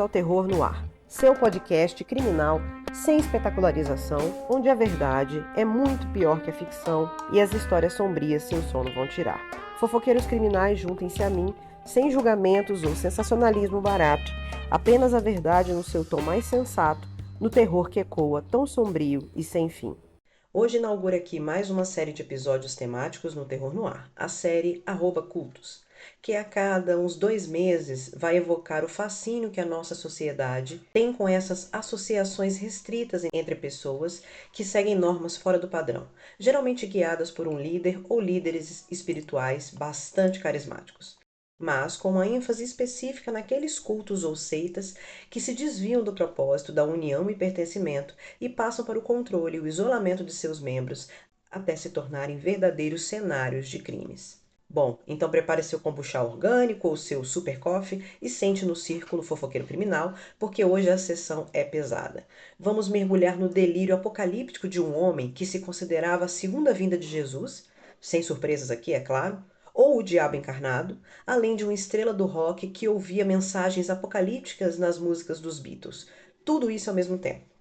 ao Terror no Ar, seu podcast criminal sem espetacularização, onde a verdade é muito pior que a ficção e as histórias sombrias sem o sono vão tirar. Fofoqueiros criminais, juntem-se a mim, sem julgamentos ou sensacionalismo barato, apenas a verdade no seu tom mais sensato, no terror que ecoa tão sombrio e sem fim. Hoje inaugura aqui mais uma série de episódios temáticos no Terror no Ar, a série @cultos, que a cada uns 2 meses vai evocar o fascínio que a nossa sociedade tem com essas associações restritas entre pessoas que seguem normas fora do padrão, geralmente guiadas por um líder ou líderes espirituais bastante carismáticos, mas com uma ênfase específica naqueles cultos ou seitas que se desviam do propósito da união e pertencimento e passam para o controle e o isolamento de seus membros até se tornarem verdadeiros cenários de crimes. Bom, então prepare seu kombucha orgânico ou seu super coffee e sente no círculo fofoqueiro criminal, porque hoje a sessão é pesada. Vamos mergulhar no delírio apocalíptico de um homem que se considerava a segunda vinda de Jesus, sem surpresas aqui, é claro, ou o diabo encarnado, além de uma estrela do rock que ouvia mensagens apocalípticas nas músicas dos Beatles. Tudo isso ao mesmo tempo.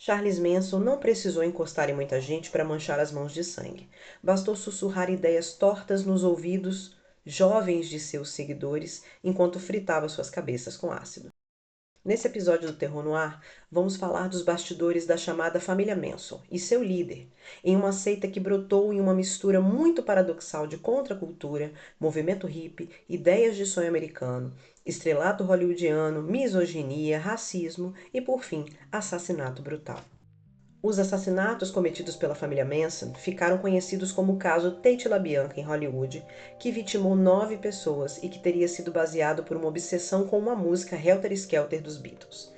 Charles Manson não precisou encostar em muita gente para manchar as mãos de sangue. Bastou sussurrar ideias tortas nos ouvidos jovens de seus seguidores enquanto fritava suas cabeças com ácido. Nesse episódio do Terror no Ar, vamos falar dos bastidores da chamada família Manson e seu líder, em uma seita que brotou em uma mistura muito paradoxal de contracultura, movimento hippie, ideias de sonho americano, estrelato hollywoodiano, misoginia, racismo e, por fim, assassinato brutal. Os assassinatos cometidos pela família Manson ficaram conhecidos como o caso Tate LaBianca em Hollywood, que vitimou 9 pessoas e que teria sido baseado por uma obsessão com uma música Helter Skelter dos Beatles.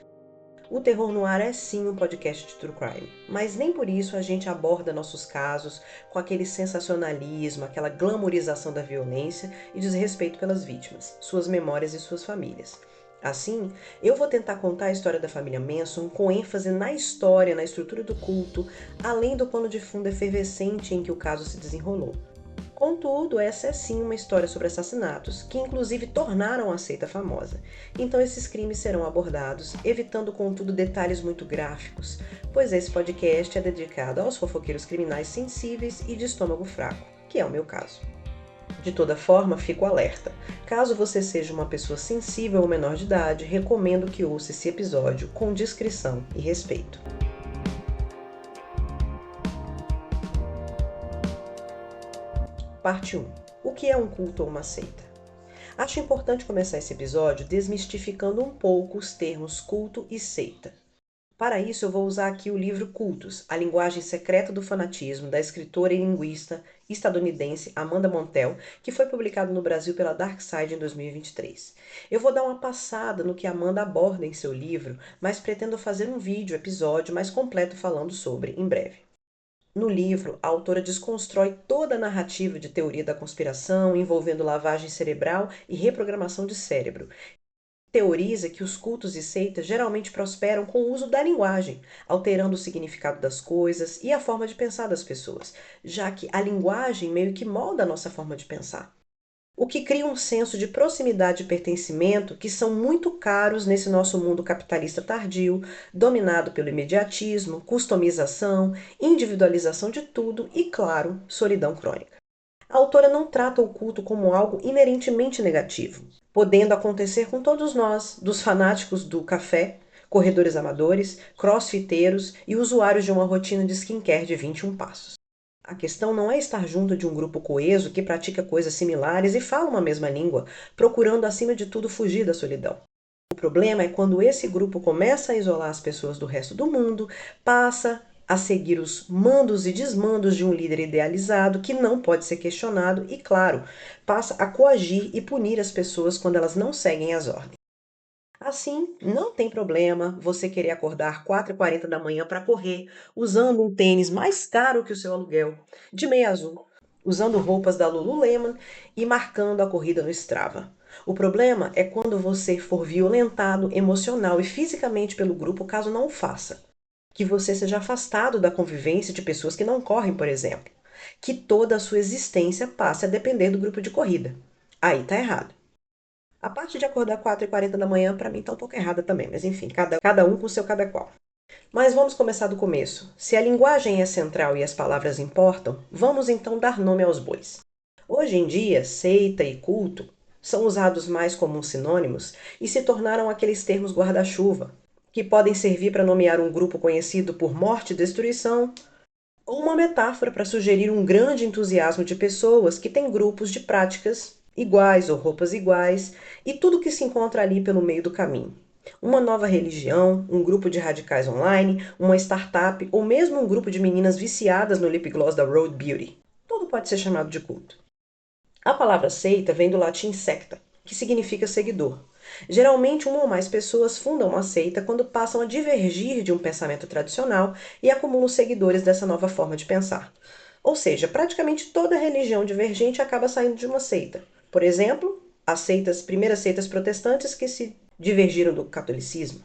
O Terror no Ar é sim um podcast de true crime, mas nem por isso a gente aborda nossos casos com aquele sensacionalismo, aquela glamourização da violência e desrespeito pelas vítimas, suas memórias e suas famílias. Assim, eu vou tentar contar a história da família Manson com ênfase na história, na estrutura do culto, além do pano de fundo efervescente em que o caso se desenrolou. Contudo, essa é sim uma história sobre assassinatos, que inclusive tornaram a seita famosa. Então esses crimes serão abordados, evitando contudo detalhes muito gráficos, pois esse podcast é dedicado aos fofoqueiros criminais sensíveis e de estômago fraco, que é o meu caso. De toda forma, fico alerta. Caso você seja uma pessoa sensível ou menor de idade, recomendo que ouça esse episódio com discrição e respeito. Parte 1. O que é um culto ou uma seita? Acho importante começar esse episódio desmistificando um pouco os termos culto e seita. Para isso, eu vou usar aqui o livro Cultos, a linguagem secreta do fanatismo, da escritora e linguista estadunidense Amanda Montell, que foi publicado no Brasil pela Dark Side em 2023. Eu vou dar uma passada no que Amanda aborda em seu livro, mas pretendo fazer um episódio mais completo falando sobre, em breve. No livro, a autora desconstrói toda a narrativa de teoria da conspiração envolvendo lavagem cerebral e reprogramação de cérebro. Teoriza que os cultos e seitas geralmente prosperam com o uso da linguagem, alterando o significado das coisas e a forma de pensar das pessoas, já que a linguagem meio que molda a nossa forma de pensar. O que cria um senso de proximidade e pertencimento que são muito caros nesse nosso mundo capitalista tardio, dominado pelo imediatismo, customização, individualização de tudo e, claro, solidão crônica. A autora não trata o culto como algo inerentemente negativo, podendo acontecer com todos nós, dos fanáticos do café, corredores amadores, crossfiteiros e usuários de uma rotina de skincare de 21 passos. A questão não é estar junto de um grupo coeso que pratica coisas similares e fala uma mesma língua, procurando acima de tudo fugir da solidão. O problema é quando esse grupo começa a isolar as pessoas do resto do mundo, passa a seguir os mandos e desmandos de um líder idealizado que não pode ser questionado e, claro, passa a coagir e punir as pessoas quando elas não seguem as ordens. Assim, não tem problema você querer acordar 4h40 da manhã para correr, usando um tênis mais caro que o seu aluguel, de meia azul, usando roupas da Lululemon e marcando a corrida no Strava. O problema é quando você for violentado emocional e fisicamente pelo grupo caso não o faça. Que você seja afastado da convivência de pessoas que não correm, por exemplo. Que toda a sua existência passe a depender do grupo de corrida. Aí tá errado. A parte de acordar 4h40 da manhã, para mim, tá um pouco errada também, mas enfim, cada um com o seu cada qual. Mas vamos começar do começo. Se a linguagem é central e as palavras importam, vamos então dar nome aos bois. Hoje em dia, seita e culto são usados mais como sinônimos e se tornaram aqueles termos guarda-chuva, que podem servir para nomear um grupo conhecido por morte e destruição, ou uma metáfora para sugerir um grande entusiasmo de pessoas que têm grupos de práticas iguais ou roupas iguais e tudo que se encontra ali pelo meio do caminho. Uma nova religião, um grupo de radicais online, uma startup ou mesmo um grupo de meninas viciadas no lip gloss da Road Beauty. Tudo pode ser chamado de culto. A palavra seita vem do latim secta, que significa seguidor. Geralmente, uma ou mais pessoas fundam uma seita quando passam a divergir de um pensamento tradicional e acumulam seguidores dessa nova forma de pensar. Ou seja, praticamente toda religião divergente acaba saindo de uma seita. Por exemplo, as primeiras seitas protestantes que se divergiram do catolicismo.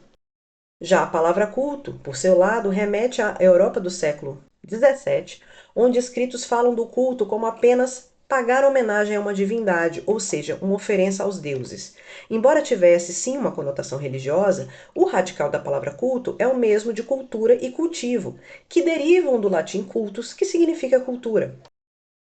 Já a palavra culto, por seu lado, remete à Europa do século XVII, onde escritos falam do culto como apenas pagar homenagem a uma divindade, ou seja, uma oferença aos deuses. Embora tivesse sim uma conotação religiosa, o radical da palavra culto é o mesmo de cultura e cultivo, que derivam do latim cultus, que significa cultura.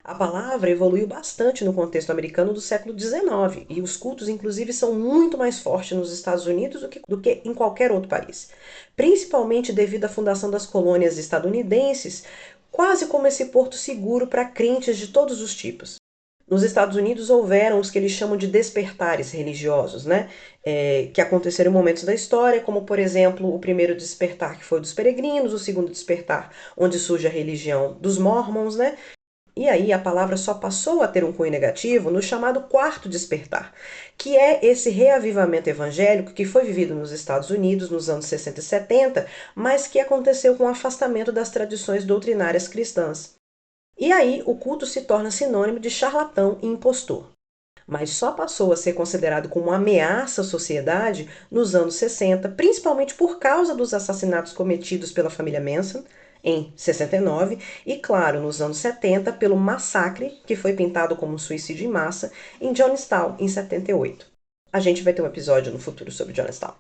A palavra evoluiu bastante no contexto americano do século XIX e os cultos, inclusive, são muito mais fortes nos Estados Unidos do que em qualquer outro país, principalmente devido à fundação das colônias estadunidenses, quase como esse porto seguro para crentes de todos os tipos. Nos Estados Unidos houveram os que eles chamam de despertares religiosos, né? Que aconteceram em momentos da história, como por exemplo o primeiro despertar que foi dos peregrinos, o segundo despertar onde surge a religião dos Mormons, né? E aí a palavra só passou a ter um cunho negativo no chamado quarto despertar, que é esse reavivamento evangélico que foi vivido nos Estados Unidos nos anos 60 e 70, mas que aconteceu com o afastamento das tradições doutrinárias cristãs. E aí o culto se torna sinônimo de charlatão e impostor. Mas só passou a ser considerado como uma ameaça à sociedade nos anos 60, principalmente por causa dos assassinatos cometidos pela família Manson em 69 e, claro, nos anos 70, pelo massacre que foi pintado como um suicídio em massa em Jonestown em 78. A gente vai ter um episódio no futuro sobre Jonestown.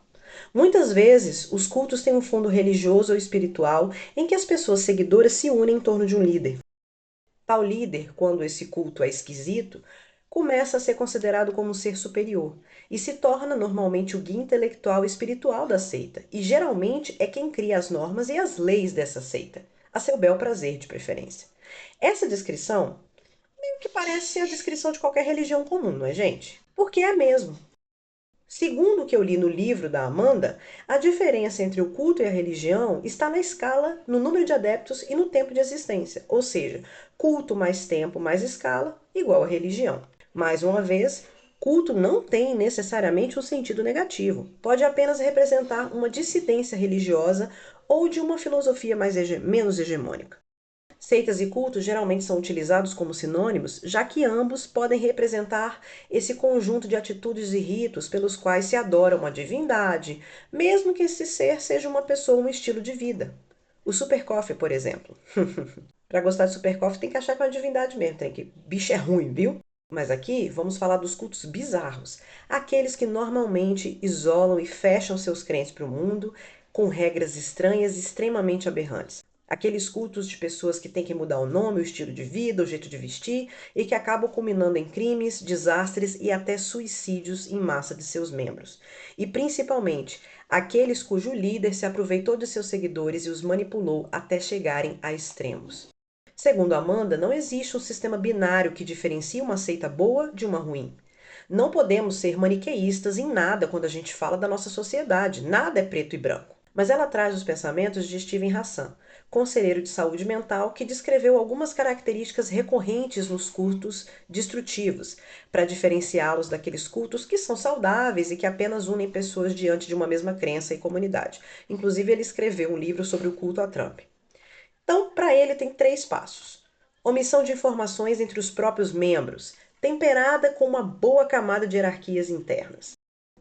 Muitas vezes, os cultos têm um fundo religioso ou espiritual em que as pessoas seguidoras se unem em torno de um líder. Tal líder, quando esse culto é esquisito, começa a ser considerado como um ser superior e se torna normalmente o guia intelectual e espiritual da seita, e geralmente é quem cria as normas e as leis dessa seita, a seu bel prazer de preferência. Essa descrição meio que parece a descrição de qualquer religião comum, não é, gente? Porque é mesmo. Segundo o que eu li no livro da Amanda, a diferença entre o culto e a religião está na escala, no número de adeptos e no tempo de existência. Ou seja, culto mais tempo mais escala, igual a religião. Mais uma vez, culto não tem necessariamente um sentido negativo. Pode apenas representar uma dissidência religiosa ou de uma filosofia menos hegemônica. Seitas e cultos geralmente são utilizados como sinônimos, já que ambos podem representar esse conjunto de atitudes e ritos pelos quais se adora uma divindade, mesmo que esse ser seja uma pessoa ou um estilo de vida. O Super Coffee, por exemplo. Para gostar de Super Coffee tem que achar que é uma divindade mesmo, tem que bicho é ruim, viu? Mas aqui vamos falar dos cultos bizarros, aqueles que normalmente isolam e fecham seus crentes para o mundo com regras estranhas e extremamente aberrantes. Aqueles cultos de pessoas que têm que mudar o nome, o estilo de vida, o jeito de vestir e que acabam culminando em crimes, desastres e até suicídios em massa de seus membros. E principalmente, aqueles cujo líder se aproveitou de seus seguidores e os manipulou até chegarem a extremos. Segundo Amanda, não existe um sistema binário que diferencie uma seita boa de uma ruim. Não podemos ser maniqueístas em nada quando a gente fala da nossa sociedade. Nada é preto e branco. Mas ela traz os pensamentos de Steven Hassan, conselheiro de saúde mental, que descreveu algumas características recorrentes nos cultos destrutivos, para diferenciá-los daqueles cultos que são saudáveis e que apenas unem pessoas diante de uma mesma crença e comunidade. Inclusive, ele escreveu um livro sobre o culto a Trump. Então, para ele, tem 3 passos: omissão de informações entre os próprios membros, temperada com uma boa camada de hierarquias internas.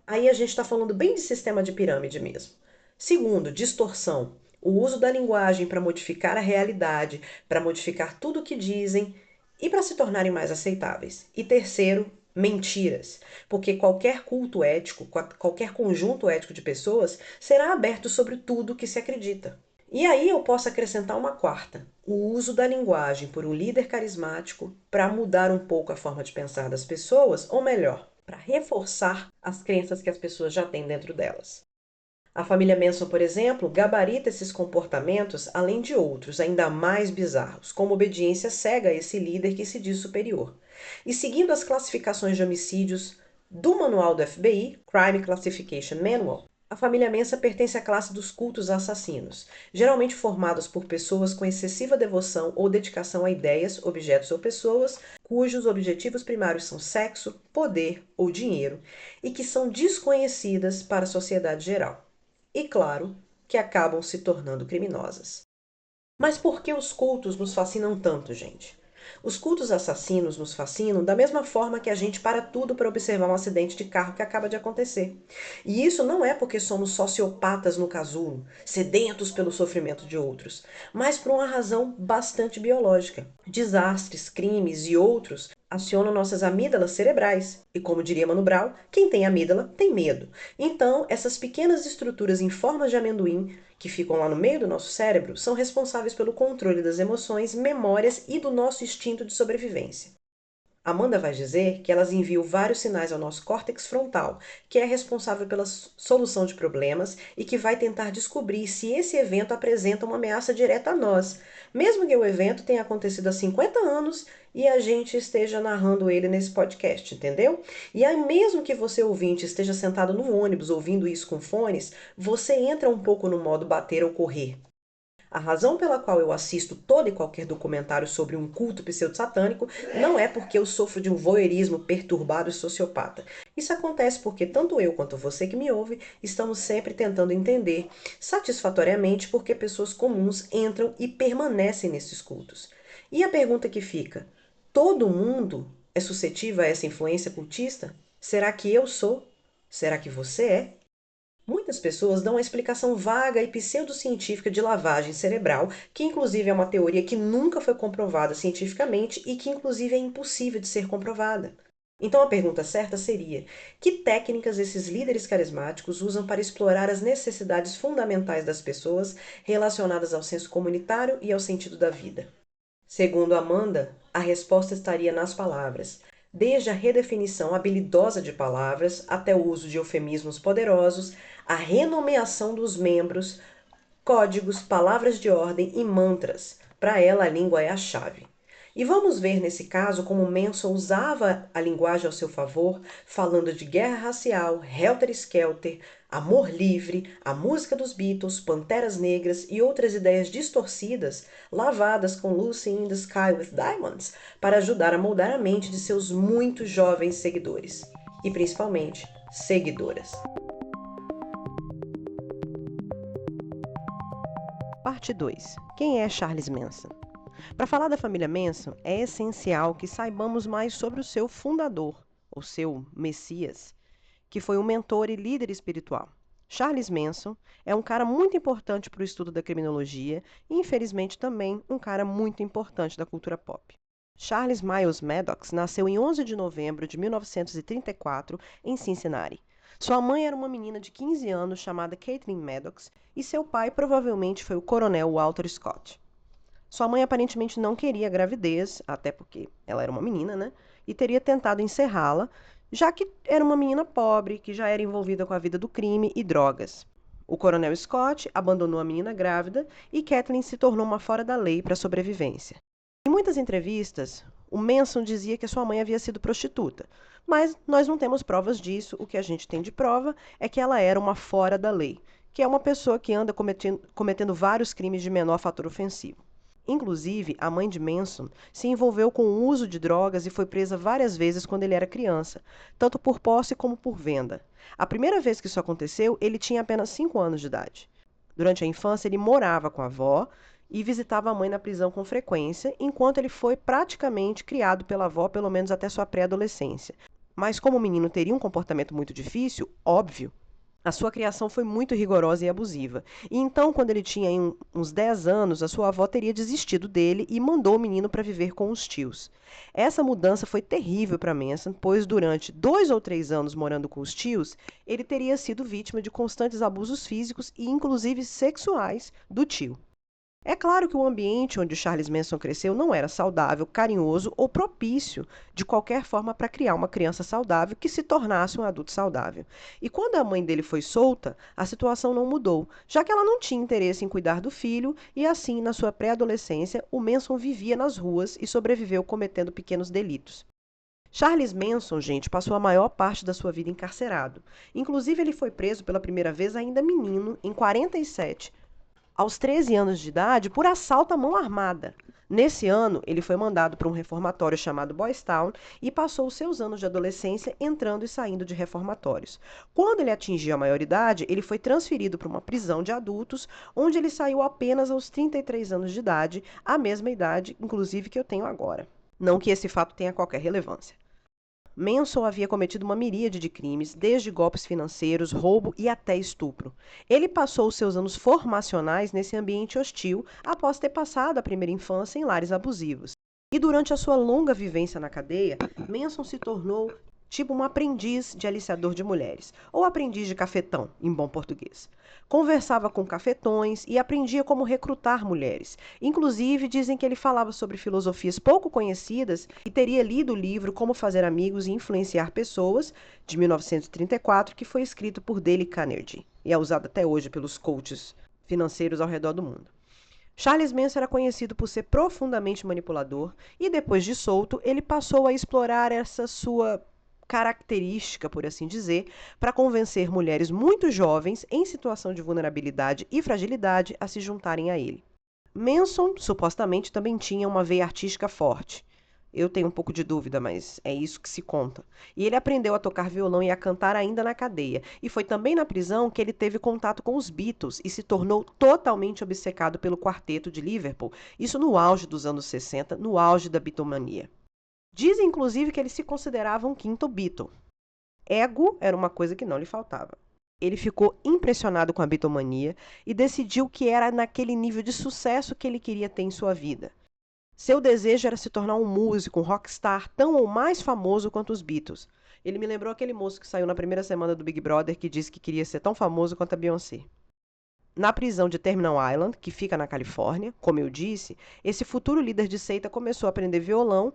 Aí a gente está falando bem de sistema de pirâmide mesmo. Segundo, distorção. O uso da linguagem para modificar a realidade, para modificar tudo o que dizem e para se tornarem mais aceitáveis. E terceiro, Mentiras, porque qualquer culto ético, qualquer conjunto ético de pessoas será aberto sobre tudo que se acredita. E aí eu posso acrescentar uma quarta: o uso da linguagem por um líder carismático para mudar um pouco a forma de pensar das pessoas, ou melhor, para reforçar as crenças que as pessoas já têm dentro delas. A família Manson, por exemplo, gabarita esses comportamentos, além de outros ainda mais bizarros, como obediência cega a esse líder que se diz superior. E seguindo as classificações de homicídios do manual do FBI, Crime Classification Manual, a família Manson pertence à classe dos cultos assassinos, geralmente formados por pessoas com excessiva devoção ou dedicação a ideias, objetos ou pessoas, cujos objetivos primários são sexo, poder ou dinheiro, e que são desconhecidas para a sociedade geral. E claro, que acabam se tornando criminosas. Mas por que os cultos nos fascinam tanto, gente? Os cultos assassinos nos fascinam da mesma forma que a gente para tudo para observar um acidente de carro que acaba de acontecer. E isso não é porque somos sociopatas no casulo, sedentos pelo sofrimento de outros, mas por uma razão bastante biológica. Desastres, crimes e outros acionam nossas amígdalas cerebrais. E como diria Mano Brown, quem tem amígdala tem medo. Então, essas pequenas estruturas em forma de amendoim que ficam lá no meio do nosso cérebro, são responsáveis pelo controle das emoções, memórias e do nosso instinto de sobrevivência. Amanda vai dizer que elas enviam vários sinais ao nosso córtex frontal, que é responsável pela solução de problemas e que vai tentar descobrir se esse evento apresenta uma ameaça direta a nós, mesmo que o evento tenha acontecido há 50 anos e a gente esteja narrando ele nesse podcast, entendeu? E aí, mesmo que você, ouvinte, esteja sentado no ônibus ouvindo isso com fones, você entra um pouco no modo bater ou correr. A razão pela qual eu assisto todo e qualquer documentário sobre um culto pseudo-satânico não é porque eu sofro de um voyeurismo perturbado e sociopata. Isso acontece porque tanto eu quanto você que me ouve estamos sempre tentando entender satisfatoriamente por que pessoas comuns entram e permanecem nesses cultos. E a pergunta que fica: todo mundo é suscetível a essa influência cultista? Será que eu sou? Será que você é? Muitas pessoas dão uma explicação vaga e pseudocientífica de lavagem cerebral, que inclusive é uma teoria que nunca foi comprovada cientificamente e que inclusive é impossível de ser comprovada. Então a pergunta certa seria: que técnicas esses líderes carismáticos usam para explorar as necessidades fundamentais das pessoas relacionadas ao senso comunitário e ao sentido da vida? Segundo Amanda, a resposta estaria nas palavras, desde a redefinição habilidosa de palavras até o uso de eufemismos poderosos, a renomeação dos membros, códigos, palavras de ordem e mantras. Para ela, a língua é a chave. E vamos ver nesse caso como Manson usava a linguagem ao seu favor, falando de guerra racial, helter-skelter, amor livre, a música dos Beatles, Panteras Negras e outras ideias distorcidas, lavadas com Lucy in the Sky with Diamonds, para ajudar a moldar a mente de seus muito jovens seguidores. E principalmente, seguidoras. Parte 2. Quem é Charles Manson? Para falar da família Manson, é essencial que saibamos mais sobre o seu fundador, ou seu Messias, que foi um mentor e líder espiritual. Charles Manson é um cara muito importante para o estudo da criminologia e, infelizmente, também um cara muito importante da cultura pop. Charles Miles Maddox nasceu em 11 de novembro de 1934 em Cincinnati. Sua mãe era uma menina de 15 anos chamada Caitlin Maddox e seu pai provavelmente foi o coronel Walter Scott. Sua mãe aparentemente não queria a gravidez, até porque ela era uma menina, né? E teria tentado encerrá-la, já que era uma menina pobre, que já era envolvida com a vida do crime e drogas. O coronel Scott abandonou a menina grávida e Kathleen se tornou uma fora da lei para a sobrevivência. Em muitas entrevistas, o Manson dizia que sua mãe havia sido prostituta, mas nós não temos provas disso. O que a gente tem de prova é que ela era uma fora da lei, que é uma pessoa que anda cometendo vários crimes de menor fator ofensivo. Inclusive, a mãe de Manson se envolveu com o uso de drogas e foi presa várias vezes quando ele era criança, tanto por posse como por venda. A primeira vez que isso aconteceu, ele tinha apenas 5 anos de idade. Durante a infância, ele morava com a avó e visitava a mãe na prisão com frequência, enquanto ele foi praticamente criado pela avó, pelo menos até sua pré-adolescência. Mas como o menino teria um comportamento muito difícil, óbvio, A sua criação foi muito rigorosa e abusiva. E então, quando ele tinha uns 10 anos, a sua avó teria desistido dele e mandou o menino para viver com os tios. Essa mudança foi terrível para Manson, pois durante 2 ou 3 anos morando com os tios, ele teria sido vítima de constantes abusos físicos e inclusive sexuais do tio. É claro que o ambiente onde Charles Manson cresceu não era saudável, carinhoso ou propício de qualquer forma para criar uma criança saudável que se tornasse um adulto saudável. E quando a mãe dele foi solta, a situação não mudou, já que ela não tinha interesse em cuidar do filho e assim, na sua pré-adolescência, o Manson vivia nas ruas e sobreviveu cometendo pequenos delitos. Charles Manson, gente, passou a maior parte da sua vida encarcerado. Inclusive, ele foi preso pela primeira vez ainda menino, em 47, aos 13 anos de idade, por assalto à mão armada. Nesse ano, ele foi mandado para um reformatório chamado Boys Town e passou os seus anos de adolescência entrando e saindo de reformatórios. Quando ele atingiu a maioridade, ele foi transferido para uma prisão de adultos, onde ele saiu apenas aos 33 anos de idade, a mesma idade, inclusive, que eu tenho agora. Não que esse fato tenha qualquer relevância. Manson havia cometido uma miríade de crimes, desde golpes financeiros, roubo e até estupro. Ele passou os seus anos formacionais nesse ambiente hostil após ter passado a primeira infância em lares abusivos. E durante a sua longa vivência na cadeia, Manson se tornou tipo um aprendiz de aliciador de mulheres, ou aprendiz de cafetão, em bom português. Conversava com cafetões e aprendia como recrutar mulheres. Inclusive, dizem que ele falava sobre filosofias pouco conhecidas e teria lido o livro Como Fazer Amigos e Influenciar Pessoas, de 1934, que foi escrito por Dale Carnegie e é usado até hoje pelos coaches financeiros ao redor do mundo. Charles Manson era conhecido por ser profundamente manipulador e, depois de solto, ele passou a explorar essa sua característica, por assim dizer, para convencer mulheres muito jovens, em situação de vulnerabilidade e fragilidade, a se juntarem a ele. Manson, supostamente, também tinha uma veia artística forte. Eu tenho um pouco de dúvida, mas é isso que se conta. E ele aprendeu a tocar violão e a cantar ainda na cadeia. E foi também na prisão que ele teve contato com os Beatles e se tornou totalmente obcecado pelo quarteto de Liverpool. Isso no auge dos anos 60, no auge da Beatlemania. Dizem, inclusive, que ele se considerava um quinto Beatle. Ego era uma coisa que não lhe faltava. Ele ficou impressionado com a Beatlemania e decidiu que era naquele nível de sucesso que ele queria ter em sua vida. Seu desejo era se tornar um músico, um rockstar tão ou mais famoso quanto os Beatles. Ele me lembrou aquele moço que saiu na primeira semana do Big Brother que disse que queria ser tão famoso quanto a Beyoncé. Na prisão de Terminal Island, que fica na Califórnia, como eu disse, esse futuro líder de seita começou a aprender violão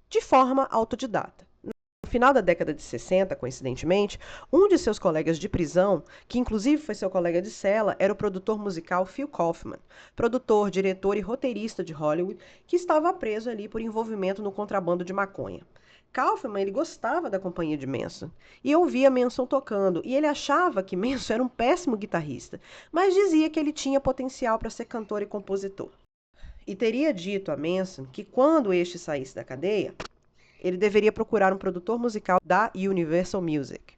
de forma autodidata. No final da década de 60, coincidentemente, um de seus colegas de prisão, que inclusive foi seu colega de cela, era o produtor musical Phil Kaufman, produtor, diretor e roteirista de Hollywood, que estava preso ali por envolvimento no contrabando de maconha. Kaufman, ele gostava da companhia de Manson e ouvia Manson tocando, e ele achava que Manson era um péssimo guitarrista, mas dizia que ele tinha potencial para ser cantor e compositor. E teria dito a Manson que quando este saísse da cadeia, ele deveria procurar um produtor musical da Universal Music.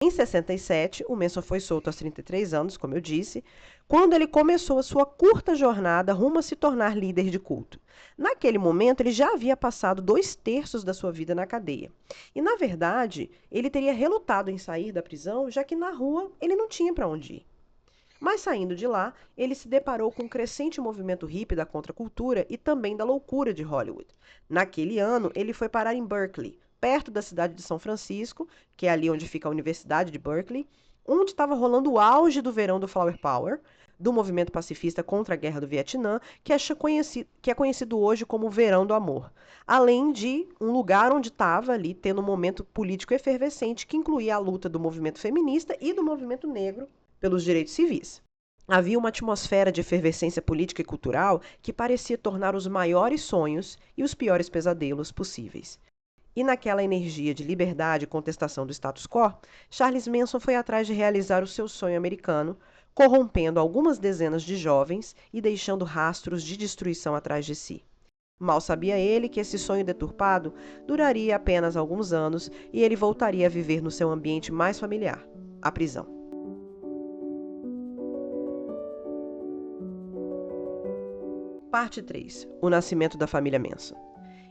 Em 67, o Manson foi solto aos 33 anos, como eu disse, quando ele começou a sua curta jornada rumo a se tornar líder de culto. Naquele momento, ele já havia passado 2/3 da sua vida na cadeia. E, na verdade, ele teria relutado em sair da prisão, já que na rua ele não tinha para onde ir. Mas saindo de lá, ele se deparou com um crescente movimento hippie da contracultura e também da loucura de Hollywood. Naquele ano, ele foi parar em Berkeley, perto da cidade de São Francisco, que é ali onde fica a Universidade de Berkeley, onde estava rolando o auge do verão do Flower Power, do movimento pacifista contra a Guerra do Vietnã, que é conhecido hoje como o Verão do Amor. Além de um lugar onde estava ali tendo um momento político efervescente que incluía a luta do movimento feminista e do movimento negro pelos direitos civis. Havia uma atmosfera de efervescência política e cultural que parecia tornar os maiores sonhos e os piores pesadelos possíveis. E naquela energia de liberdade e contestação do status quo, Charles Manson foi atrás de realizar o seu sonho americano, corrompendo algumas dezenas de jovens e deixando rastros de destruição atrás de si. Mal sabia ele que esse sonho deturpado duraria apenas alguns anos e ele voltaria a viver no seu ambiente mais familiar, a prisão. Parte 3. O nascimento da família Manson.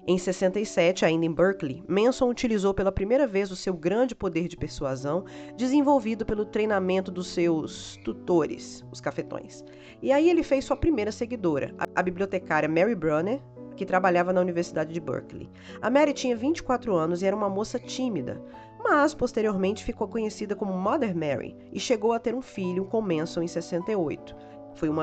Em 67, ainda em Berkeley, Manson utilizou pela primeira vez o seu grande poder de persuasão, desenvolvido pelo treinamento dos seus tutores, os cafetões. E aí ele fez sua primeira seguidora, a bibliotecária Mary Brunner, que trabalhava na Universidade de Berkeley. A Mary tinha 24 anos e era uma moça tímida, mas posteriormente ficou conhecida como Mother Mary e chegou a ter um filho com Manson em 68.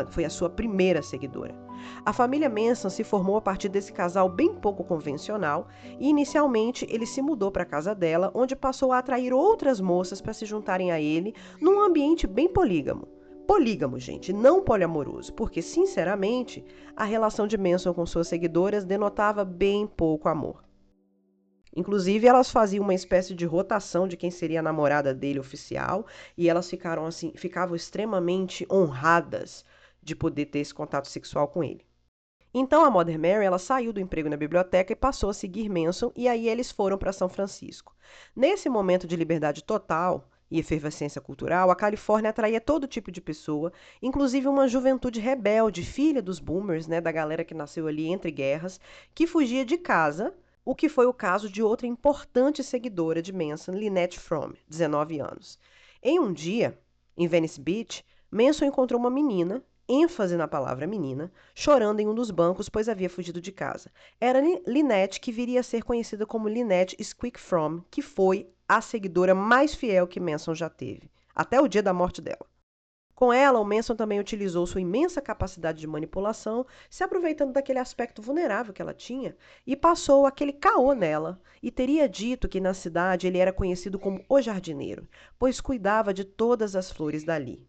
Foi a sua primeira seguidora. A família Manson se formou a partir desse casal bem pouco convencional e inicialmente ele se mudou para a casa dela, onde passou a atrair outras moças para se juntarem a ele num ambiente bem polígamo. Polígamo, gente, não poliamoroso, porque, sinceramente, a relação de Manson com suas seguidoras denotava bem pouco amor. Inclusive, elas faziam uma espécie de rotação de quem seria a namorada dele oficial, e elas ficavam extremamente honradas de poder ter esse contato sexual com ele. Então a Mother Mary ela saiu do emprego na biblioteca e passou a seguir Manson, e aí eles foram para São Francisco. Nesse momento de liberdade total e efervescência cultural, a Califórnia atraía todo tipo de pessoa, inclusive uma juventude rebelde, filha dos boomers, né, da galera que nasceu ali entre guerras, que fugia de casa, o que foi o caso de outra importante seguidora de Manson, Lynette Fromm, 19 anos. Em um dia, em Venice Beach, Manson encontrou uma menina, ênfase na palavra menina, chorando em um dos bancos, pois havia fugido de casa. Era Lynette, que viria a ser conhecida como Lynette Squeak Fromm, que foi a seguidora mais fiel que Manson já teve, até o dia da morte dela. Com ela, o Manson também utilizou sua imensa capacidade de manipulação, se aproveitando daquele aspecto vulnerável que ela tinha, e passou aquele caô nela, e teria dito que na cidade ele era conhecido como o jardineiro, pois cuidava de todas as flores dali.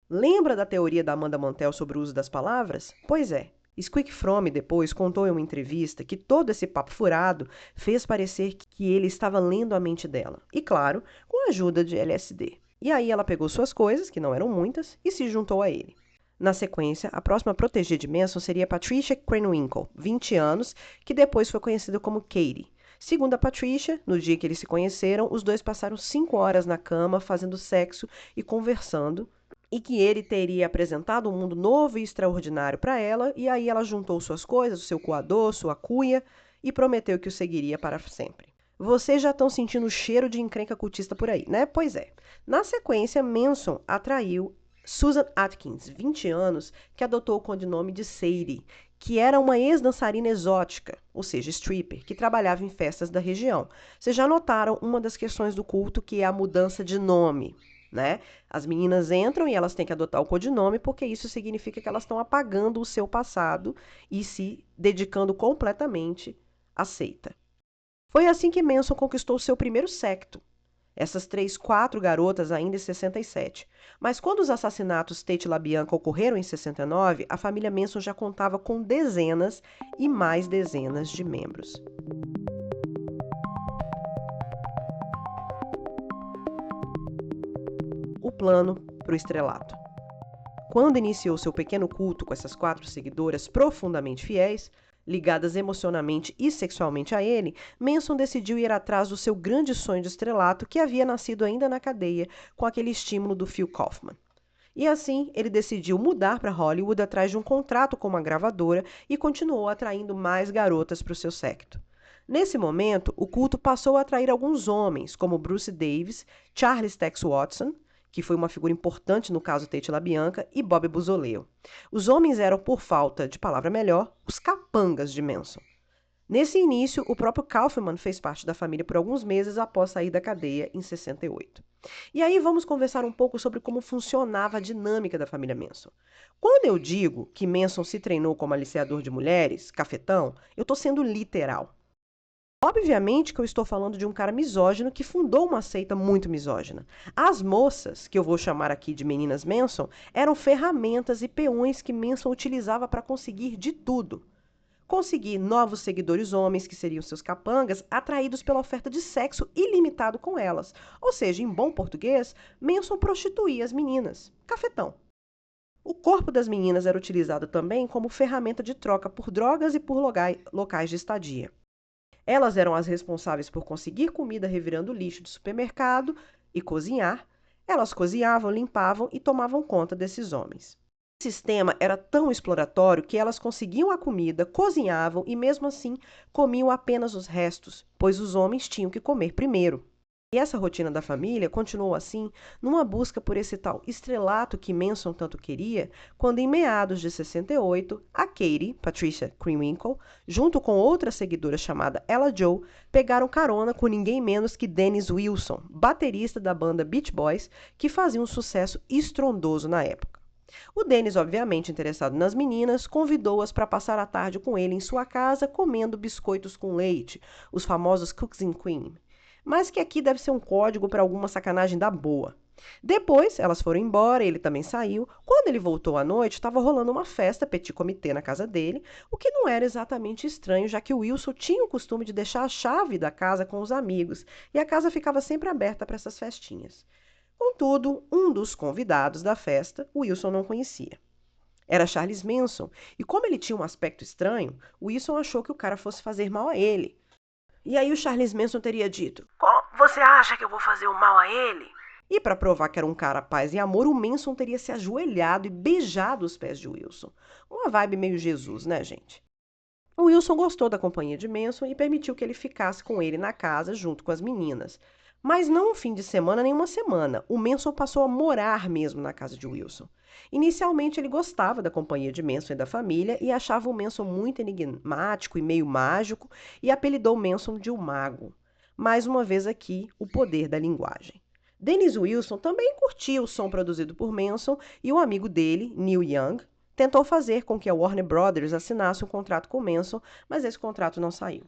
Lembra da teoria da Amanda Montell sobre o uso das palavras? Pois é. Squeak Fromm depois contou em uma entrevista que todo esse papo furado fez parecer que ele estava lendo a mente dela. E claro, com a ajuda de LSD. E aí ela pegou suas coisas, que não eram muitas, e se juntou a ele. Na sequência, a próxima protegida de Manson seria Patricia Krenwinkel, 20 anos, que depois foi conhecida como Katie. Segundo a Patricia, no dia que eles se conheceram, os dois passaram 5 horas na cama fazendo sexo e conversando, e que ele teria apresentado um mundo novo e extraordinário para ela, e aí ela juntou suas coisas, o seu coador, sua cuia, e prometeu que o seguiria para sempre. Vocês já estão sentindo o cheiro de encrenca cultista por aí, né? Pois é. Na sequência, Manson atraiu Susan Atkins, 20 anos, que adotou o codinome de Sadie, que era uma ex-dançarina exótica, ou seja, stripper, que trabalhava em festas da região. Vocês já notaram uma das questões do culto, que é a mudança de nome, né? As meninas entram e elas têm que adotar o codinome, porque isso significa que elas estão apagando o seu passado e se dedicando completamente à seita. Foi assim que Manson conquistou seu primeiro séquito. Essas 4 garotas ainda em 67. Mas quando os assassinatos Tate LaBianca ocorreram em 69, a família Manson já contava com dezenas e mais dezenas de membros. O plano para o estrelato. Quando iniciou seu pequeno culto com essas 4 seguidoras profundamente fiéis, ligadas emocionalmente e sexualmente a ele, Manson decidiu ir atrás do seu grande sonho de estrelato que havia nascido ainda na cadeia com aquele estímulo do Phil Kaufman. E assim, ele decidiu mudar para Hollywood atrás de um contrato com uma gravadora e continuou atraindo mais garotas para o seu séquito. Nesse momento, o culto passou a atrair alguns homens, como Bruce Davis, Charles Tex Watson, que foi uma figura importante no caso Tate LaBianca, e Bob Buzzoleo. Os homens eram, por falta de palavra melhor, os capangas de Manson. Nesse início, o próprio Kaufman fez parte da família por alguns meses após sair da cadeia em 68. E aí vamos conversar um pouco sobre como funcionava a dinâmica da família Manson. Quando eu digo que Manson se treinou como aliciador de mulheres, cafetão, eu estou sendo literal. Obviamente que eu estou falando de um cara misógino que fundou uma seita muito misógina. As moças, que eu vou chamar aqui de meninas Manson, eram ferramentas e peões que Manson utilizava para conseguir de tudo. Conseguir novos seguidores homens, que seriam seus capangas, atraídos pela oferta de sexo ilimitado com elas. Ou seja, em bom português, Manson prostituía as meninas. Cafetão. O corpo das meninas era utilizado também como ferramenta de troca por drogas e por locais de estadia. Elas eram as responsáveis por conseguir comida revirando lixo de supermercado e cozinhar. Elas cozinhavam, limpavam e tomavam conta desses homens. O sistema era tão exploratório que elas conseguiam a comida, cozinhavam e, mesmo assim, comiam apenas os restos, pois os homens tinham que comer primeiro. E essa rotina da família continuou assim, numa busca por esse tal estrelato que Manson tanto queria, quando em meados de 68, a Katie, Patricia Krenwinkel, junto com outra seguidora chamada Ella Joe, pegaram carona com ninguém menos que Dennis Wilson, baterista da banda Beach Boys, que fazia um sucesso estrondoso na época. O Dennis, obviamente interessado nas meninas, convidou-as para passar a tarde com ele em sua casa, comendo biscoitos com leite, os famosos cookies and cream, mas que aqui deve ser um código para alguma sacanagem da boa. Depois, elas foram embora, ele também saiu. Quando ele voltou à noite, estava rolando uma festa petit comité na casa dele, o que não era exatamente estranho, já que o Wilson tinha o costume de deixar a chave da casa com os amigos, e a casa ficava sempre aberta para essas festinhas. Contudo, um dos convidados da festa, o Wilson não conhecia. Era Charles Manson, e como ele tinha um aspecto estranho, o Wilson achou que o cara fosse fazer mal a ele. E aí o Charles Manson teria dito: "Você acha que eu vou fazer o mal a ele?" E para provar que era um cara paz e amor, o Manson teria se ajoelhado e beijado os pés de Wilson. Uma vibe meio Jesus, né, gente? O Wilson gostou da companhia de Manson e permitiu que ele ficasse com ele na casa junto com as meninas. Mas não um fim de semana nem uma semana. O Manson passou a morar mesmo na casa de Wilson. Inicialmente ele gostava da companhia de Manson e da família e achava o Manson muito enigmático e meio mágico e apelidou Manson de o Mago. Mais uma vez aqui, o poder da linguagem. Dennis Wilson também curtia o som produzido por Manson e o amigo dele, Neil Young, tentou fazer com que a Warner Brothers assinasse um contrato com Manson, mas esse contrato não saiu.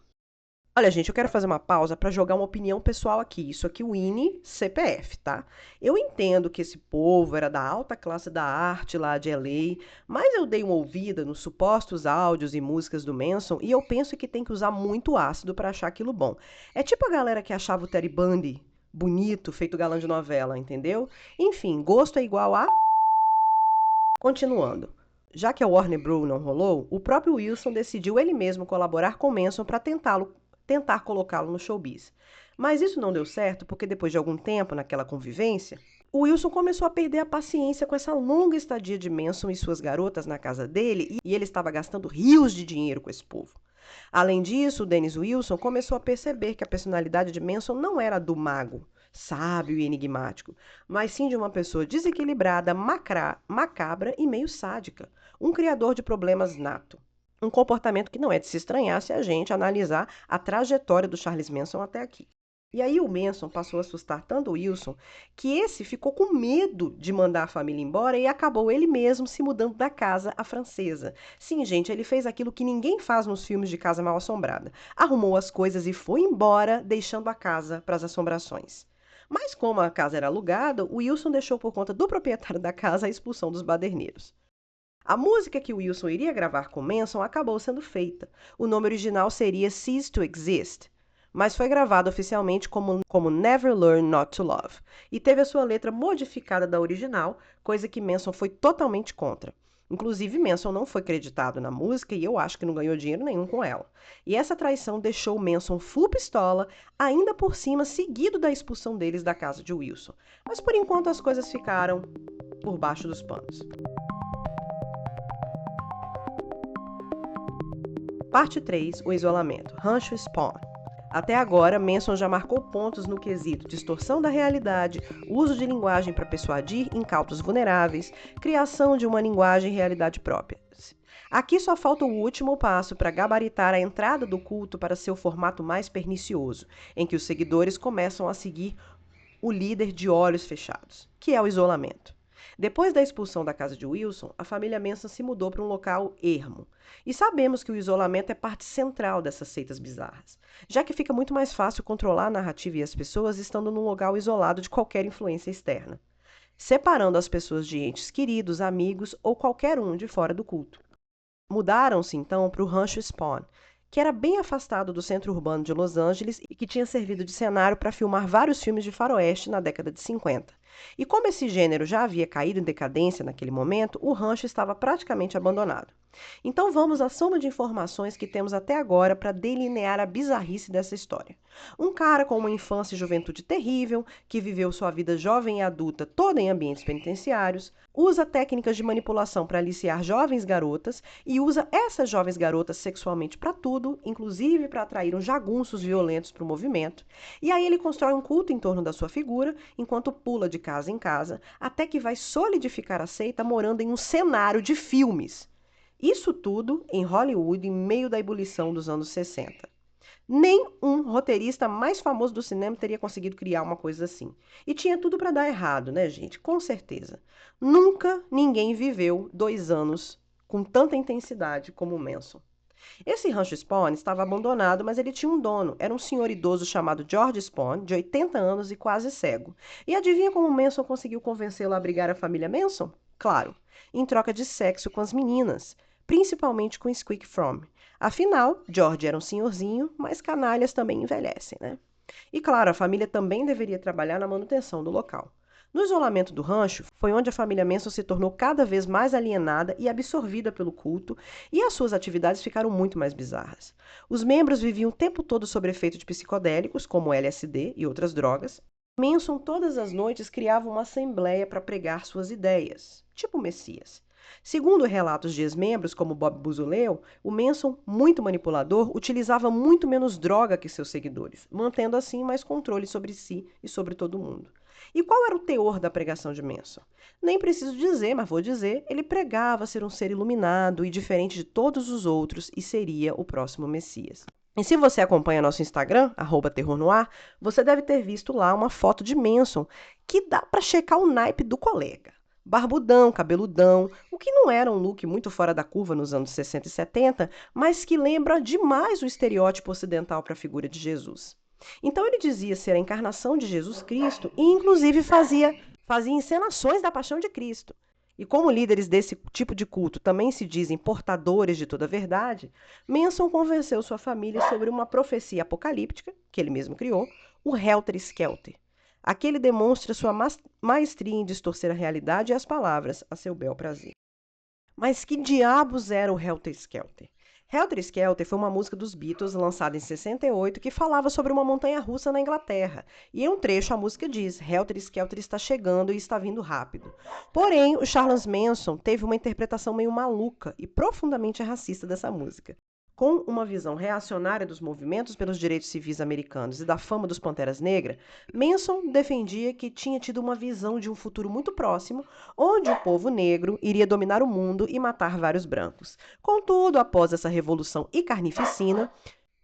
Olha, gente, eu quero fazer uma pausa para jogar uma opinião pessoal aqui. Isso aqui, o INE CPF, tá? Eu entendo que esse povo era da alta classe da arte lá de LA, mas eu dei uma ouvida nos supostos áudios e músicas do Manson e eu penso que tem que usar muito ácido para achar aquilo bom. É tipo a galera que achava o Terry Bundy bonito, feito galã de novela, entendeu? Enfim, gosto é igual a... Continuando. Já que a Warner Bros. Não rolou, o próprio Wilson decidiu ele mesmo colaborar com Manson para tentar colocá-lo no showbiz. Mas isso não deu certo porque depois de algum tempo naquela convivência, o Wilson começou a perder a paciência com essa longa estadia de Manson e suas garotas na casa dele e ele estava gastando rios de dinheiro com esse povo. Além disso, o Dennis Wilson começou a perceber que a personalidade de Manson não era a do mago, sábio e enigmático, mas sim de uma pessoa desequilibrada, macabra e meio sádica, um criador de problemas nato. Um comportamento que não é de se estranhar se a gente analisar a trajetória do Charles Manson até aqui. E aí o Manson passou a assustar tanto o Wilson que esse ficou com medo de mandar a família embora e acabou ele mesmo se mudando da casa à francesa. Sim, gente, ele fez aquilo que ninguém faz nos filmes de Casa Mal-Assombrada. Arrumou as coisas e foi embora, deixando a casa para as assombrações. Mas como a casa era alugada, o Wilson deixou por conta do proprietário da casa a expulsão dos baderneiros. A música que Wilson iria gravar com Manson acabou sendo feita. O nome original seria Cease to Exist, mas foi gravado oficialmente como Never Learn Not to Love, e teve a sua letra modificada da original, coisa que Manson foi totalmente contra. Inclusive, Manson não foi creditado na música e eu acho que não ganhou dinheiro nenhum com ela. E essa traição deixou Manson full pistola, ainda por cima seguido da expulsão deles da casa de Wilson. Mas por enquanto as coisas ficaram por baixo dos panos. Parte 3, o isolamento. Rancho Spawn. Até agora, Manson já marcou pontos no quesito distorção da realidade, uso de linguagem para persuadir incautos vulneráveis, criação de uma linguagem e realidade própria. Aqui só falta o último passo para gabaritar a entrada do culto para seu formato mais pernicioso, em que os seguidores começam a seguir o líder de olhos fechados, que é o isolamento. Depois da expulsão da casa de Wilson, a família Manson se mudou para um local ermo. E sabemos que o isolamento é parte central dessas seitas bizarras, já que fica muito mais fácil controlar a narrativa e as pessoas estando num local isolado de qualquer influência externa, separando as pessoas de entes queridos, amigos ou qualquer um de fora do culto. Mudaram-se então para o Rancho Spawn, que era bem afastado do centro urbano de Los Angeles e que tinha servido de cenário para filmar vários filmes de faroeste na década de 50. E como esse gênero já havia caído em decadência naquele momento, o rancho estava praticamente abandonado. Então vamos à soma de informações que temos até agora para delinear a bizarrice dessa história. Um cara com uma infância e juventude terrível, que viveu sua vida jovem e adulta toda em ambientes penitenciários, usa técnicas de manipulação para aliciar jovens garotas e usa essas jovens garotas sexualmente para tudo, inclusive para atrair uns jagunços violentos para o movimento. E aí ele constrói um culto em torno da sua figura, enquanto pula de casa em casa, até que vai solidificar a seita morando em um cenário de filmes. Isso tudo em Hollywood, em meio da ebulição dos anos 60. Nem um roteirista mais famoso do cinema teria conseguido criar uma coisa assim. E tinha tudo para dar errado, né, gente? Com certeza. Nunca ninguém viveu 2 anos com tanta intensidade como o Manson. Esse rancho Spahn estava abandonado, mas ele tinha um dono. Era um senhor idoso chamado George Spahn, de 80 anos e quase cego. E adivinha como Manson conseguiu convencê-lo a abrigar a família Manson? Claro, em troca de sexo com as meninas, principalmente com Squeak From. Afinal, George era um senhorzinho, mas canalhas também envelhecem, né? E claro, a família também deveria trabalhar na manutenção do local. No isolamento do rancho, foi onde a família Manson se tornou cada vez mais alienada e absorvida pelo culto, e as suas atividades ficaram muito mais bizarras. Os membros viviam o tempo todo sob efeito de psicodélicos, como LSD e outras drogas. Manson todas as noites criava uma assembleia para pregar suas ideias, tipo Messias. Segundo relatos de ex-membros, como Bob Buzoleu, o Manson, muito manipulador, utilizava muito menos droga que seus seguidores, mantendo assim mais controle sobre si e sobre todo mundo. E qual era o teor da pregação de Manson? Nem preciso dizer, mas vou dizer, ele pregava ser um ser iluminado e diferente de todos os outros e seria o próximo Messias. E se você acompanha nosso Instagram, @terrornoir, você deve ter visto lá uma foto de Manson que dá para checar o naipe do colega. Barbudão, cabeludão, o que não era um look muito fora da curva nos anos 60 e 70, mas que lembra demais o estereótipo ocidental para a figura de Jesus. Então ele dizia ser a encarnação de Jesus Cristo e inclusive fazia encenações da paixão de Cristo. E como líderes desse tipo de culto também se dizem portadores de toda a verdade, Manson convenceu sua família sobre uma profecia apocalíptica, que ele mesmo criou, o Helter Skelter. Aqui ele demonstra sua maestria em distorcer a realidade e as palavras a seu bel prazer. Mas que diabos era o Helter Skelter? Helter Skelter foi uma música dos Beatles lançada em 68 que falava sobre uma montanha-russa na Inglaterra. E em um trecho a música diz: Helter Skelter está chegando e está vindo rápido. Porém, o Charles Manson teve uma interpretação meio maluca e profundamente racista dessa música. Com uma visão reacionária dos movimentos pelos direitos civis americanos e da fama dos Panteras Negras, Manson defendia que tinha tido uma visão de um futuro muito próximo, onde o povo negro iria dominar o mundo e matar vários brancos. Contudo, após essa revolução e carnificina,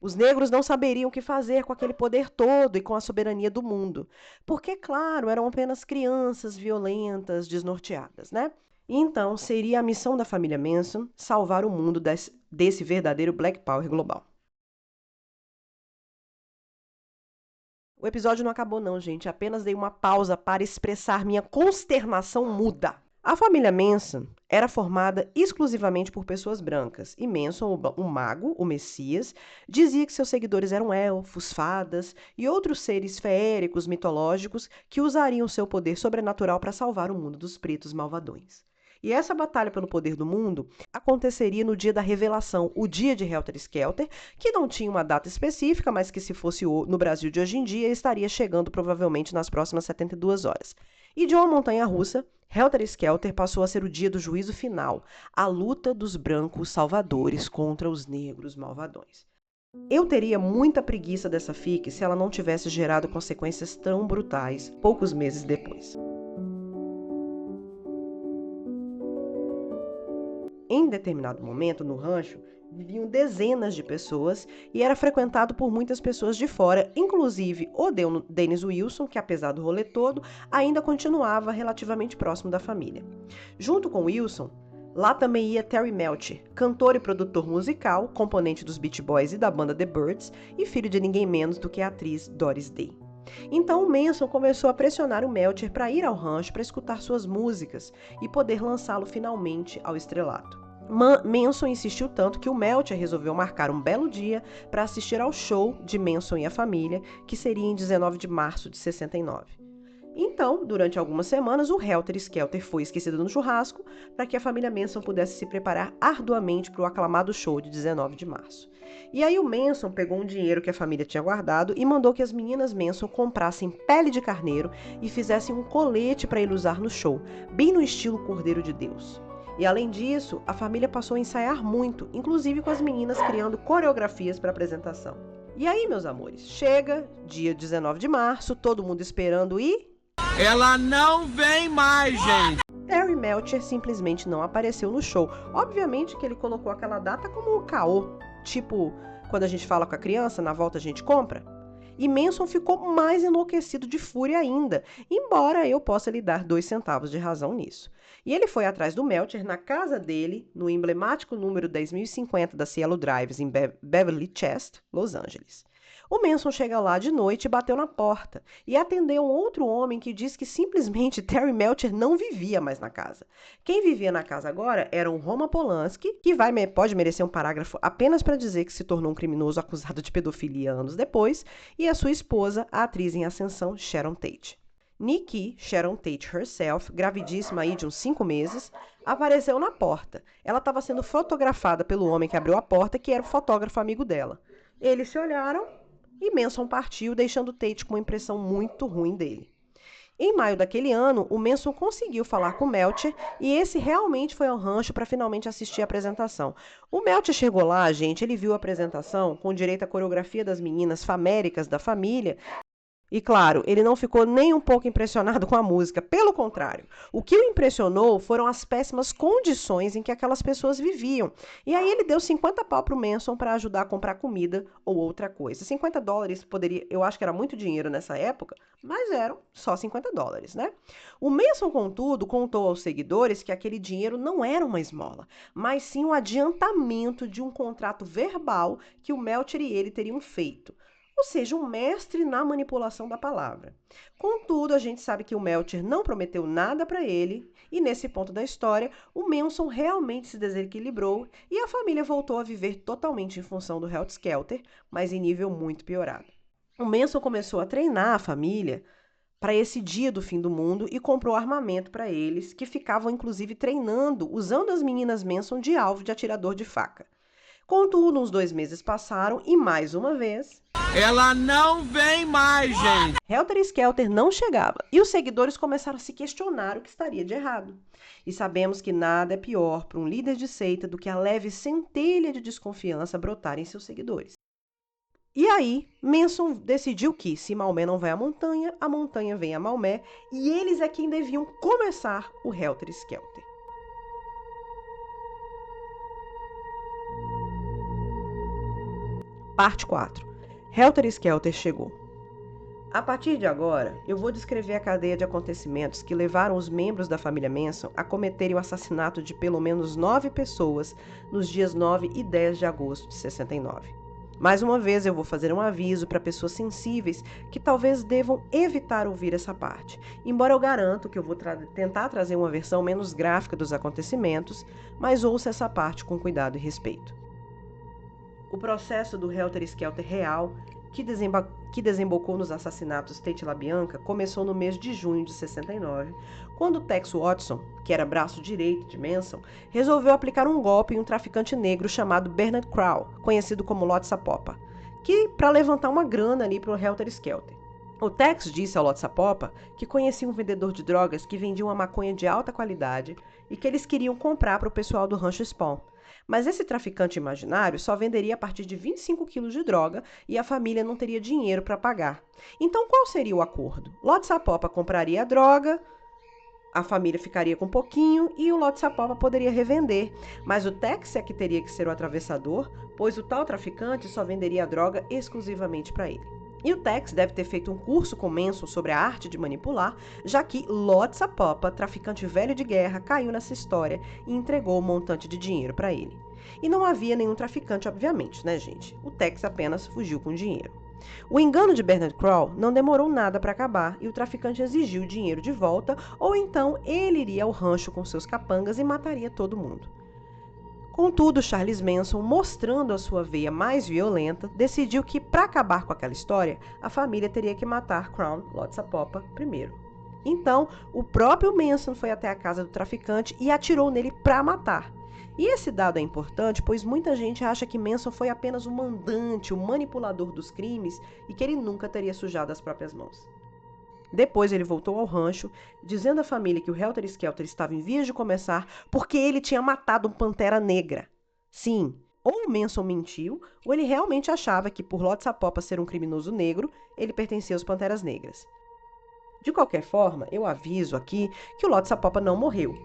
os negros não saberiam o que fazer com aquele poder todo e com a soberania do mundo, porque, claro, eram apenas crianças violentas, desnorteadas, né? Então, seria a missão da família Manson salvar o mundo desse verdadeiro Black Power global. O episódio não acabou não, gente. Apenas dei uma pausa para expressar minha consternação muda. A família Manson era formada exclusivamente por pessoas brancas, e Manson, o mago, o Messias, dizia que seus seguidores eram elfos, fadas e outros seres feéricos mitológicos que usariam seu poder sobrenatural para salvar o mundo dos pretos malvadões. E essa batalha pelo poder do mundo aconteceria no dia da revelação, o dia de Helter Skelter, que não tinha uma data específica, mas que se fosse no Brasil de hoje em dia, estaria chegando provavelmente nas próximas 72 horas. E de uma montanha-russa, Helter Skelter passou a ser o dia do juízo final, a luta dos brancos salvadores contra os negros malvadões. Eu teria muita preguiça dessa fic se ela não tivesse gerado consequências tão brutais poucos meses depois. Em determinado momento, no rancho, viviam dezenas de pessoas e era frequentado por muitas pessoas de fora, inclusive o Dennis Wilson, que apesar do rolê todo, ainda continuava relativamente próximo da família. Junto com Wilson, lá também ia Terry Melcher, cantor e produtor musical, componente dos Beach Boys e da banda The Byrds, e filho de ninguém menos do que a atriz Doris Day. Então o Manson começou a pressionar o Melcher para ir ao rancho para escutar suas músicas e poder lançá-lo finalmente ao estrelato. Manson insistiu tanto que o Melcher resolveu marcar um belo dia para assistir ao show de Manson e a família, que seria em 19 de março de 69. Então, durante algumas semanas, o Helter Skelter foi esquecido no churrasco para que a família Manson pudesse se preparar arduamente para o aclamado show de 19 de março. E aí o Manson pegou um dinheiro que a família tinha guardado e mandou que as meninas Manson comprassem pele de carneiro e fizessem um colete para ele usar no show, bem no estilo Cordeiro de Deus. E além disso, a família passou a ensaiar muito, inclusive com as meninas criando coreografias para a apresentação. E aí, meus amores, chega dia 19 de março, todo mundo esperando e ela não vem mais, gente! Terry Melcher simplesmente não apareceu no show. Obviamente que ele colocou aquela data como um caô. Tipo, quando a gente fala com a criança, na volta a gente compra. E Manson ficou mais enlouquecido de fúria ainda, embora eu possa lhe dar 2 centavos de razão nisso. E ele foi atrás do Melcher na casa dele, no emblemático número 10.050 da Cielo Drive, em Beverly Chest, Los Angeles. O Manson chega lá de noite e bateu na porta, e atendeu um outro homem que diz que simplesmente Terry Melcher não vivia mais na casa. Quem vivia na casa agora era um Roman Polanski, que pode merecer um parágrafo apenas para dizer que se tornou um criminoso acusado de pedofilia anos depois, e a sua esposa, a atriz em ascensão Sharon Tate. Nikki, Sharon Tate herself, gravidíssima aí de uns 5 meses, apareceu na porta. Ela estava sendo fotografada pelo homem que abriu a porta, que era o fotógrafo amigo dela. Eles se olharam e Manson partiu, deixando Tate com uma impressão muito ruim dele. Em maio daquele ano, o Manson conseguiu falar com o Melcher e esse realmente foi ao rancho para finalmente assistir a apresentação. O Melcher chegou lá, gente, ele viu a apresentação com direito à coreografia das meninas faméricas da família. E claro, ele não ficou nem um pouco impressionado com a música, pelo contrário. O que o impressionou foram as péssimas condições em que aquelas pessoas viviam. E aí ele deu 50 pau pro Manson para ajudar a comprar comida ou outra coisa. $50 poderia, eu acho que era muito dinheiro nessa época, mas eram só $50, né? O Manson, contudo, contou aos seguidores que aquele dinheiro não era uma esmola, mas sim um adiantamento de um contrato verbal que o Melcher e ele teriam feito. Ou seja, um mestre na manipulação da palavra. Contudo, a gente sabe que o Melcher não prometeu nada para ele, e nesse ponto da história, o Manson realmente se desequilibrou e a família voltou a viver totalmente em função do Helter Skelter, mas em nível muito piorado. O Manson começou a treinar a família para esse dia do fim do mundo e comprou armamento para eles, que ficavam inclusive treinando, usando as meninas Manson de alvo de atirador de faca. Contudo, uns 2 meses passaram e, mais uma vez, ela não vem mais, gente! Helter Skelter não chegava e os seguidores começaram a se questionar o que estaria de errado. E sabemos que nada é pior para um líder de seita do que a leve centelha de desconfiança brotar em seus seguidores. E aí, Manson decidiu que, se Maomé não vai à montanha, a montanha vem a Maomé, e eles é quem deviam começar o Helter Skelter. Parte 4. Helter Skelter chegou. A partir de agora, eu vou descrever a cadeia de acontecimentos que levaram os membros da família Manson a cometerem o assassinato de pelo menos 9 pessoas nos dias 9 e 10 de agosto de 69. Mais uma vez, eu vou fazer um aviso para pessoas sensíveis que talvez devam evitar ouvir essa parte, embora eu garanto que eu vou tentar trazer uma versão menos gráfica dos acontecimentos, mas ouça essa parte com cuidado e respeito. O processo do Helter Skelter real, que desembocou nos assassinatos Tate LaBianca, começou no mês de junho de 69, quando Tex Watson, que era braço direito de Manson, resolveu aplicar um golpe em um traficante negro chamado Bernard Crow, conhecido como Lotsa-Popa, para levantar uma grana ali para o Helter Skelter. O Tex disse ao Lotsa-Popa que conhecia um vendedor de drogas que vendia uma maconha de alta qualidade e que eles queriam comprar para o pessoal do Rancho Spawn. Mas esse traficante imaginário só venderia a partir de 25 quilos de droga e a família não teria dinheiro para pagar. Então, qual seria o acordo? Lotsa-Popa compraria a droga, a família ficaria com um pouquinho e o Lotsa-Popa poderia revender. Mas o Tex é que teria que ser o atravessador, pois o tal traficante só venderia a droga exclusivamente para ele. E o Tex deve ter feito um curso com Manson sobre a arte de manipular, já que Lotsa-Popa, traficante velho de guerra, caiu nessa história e entregou um montante de dinheiro para ele. E não havia nenhum traficante, obviamente, né, gente? O Tex apenas fugiu com o dinheiro. O engano de Bernard Crow não demorou nada para acabar e o traficante exigiu o dinheiro de volta, ou então ele iria ao rancho com seus capangas e mataria todo mundo. Contudo, Charles Manson, mostrando a sua veia mais violenta, decidiu que, para acabar com aquela história, a família teria que matar Crown Lotsa-Popa primeiro. Então, o próprio Manson foi até a casa do traficante e atirou nele para matar. E esse dado é importante, pois muita gente acha que Manson foi apenas o mandante, o manipulador dos crimes e que ele nunca teria sujado as próprias mãos. Depois ele voltou ao rancho, dizendo à família que o Helter Skelter estava em vias de começar porque ele tinha matado um pantera negra. Sim, ou o Manson mentiu, ou ele realmente achava que, por Lotsapopa ser um criminoso negro, ele pertencia aos Panteras Negras. De qualquer forma, eu aviso aqui que o Lotsapopa não morreu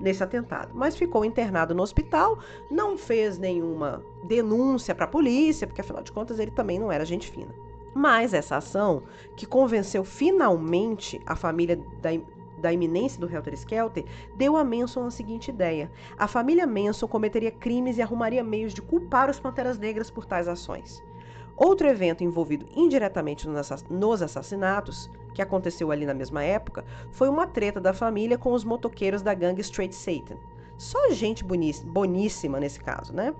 nesse atentado, mas ficou internado no hospital, não fez nenhuma denúncia para a polícia, porque afinal de contas ele também não era gente fina. Mas essa ação, que convenceu finalmente a família da iminência do Helter Skelter, deu a Manson a seguinte ideia: a família Manson cometeria crimes e arrumaria meios de culpar os Panteras Negras por tais ações. Outro evento envolvido indiretamente nos assassinatos, que aconteceu ali na mesma época, foi uma treta da família com os motoqueiros da gangue Straight Satan. Só gente boníssima nesse caso, né?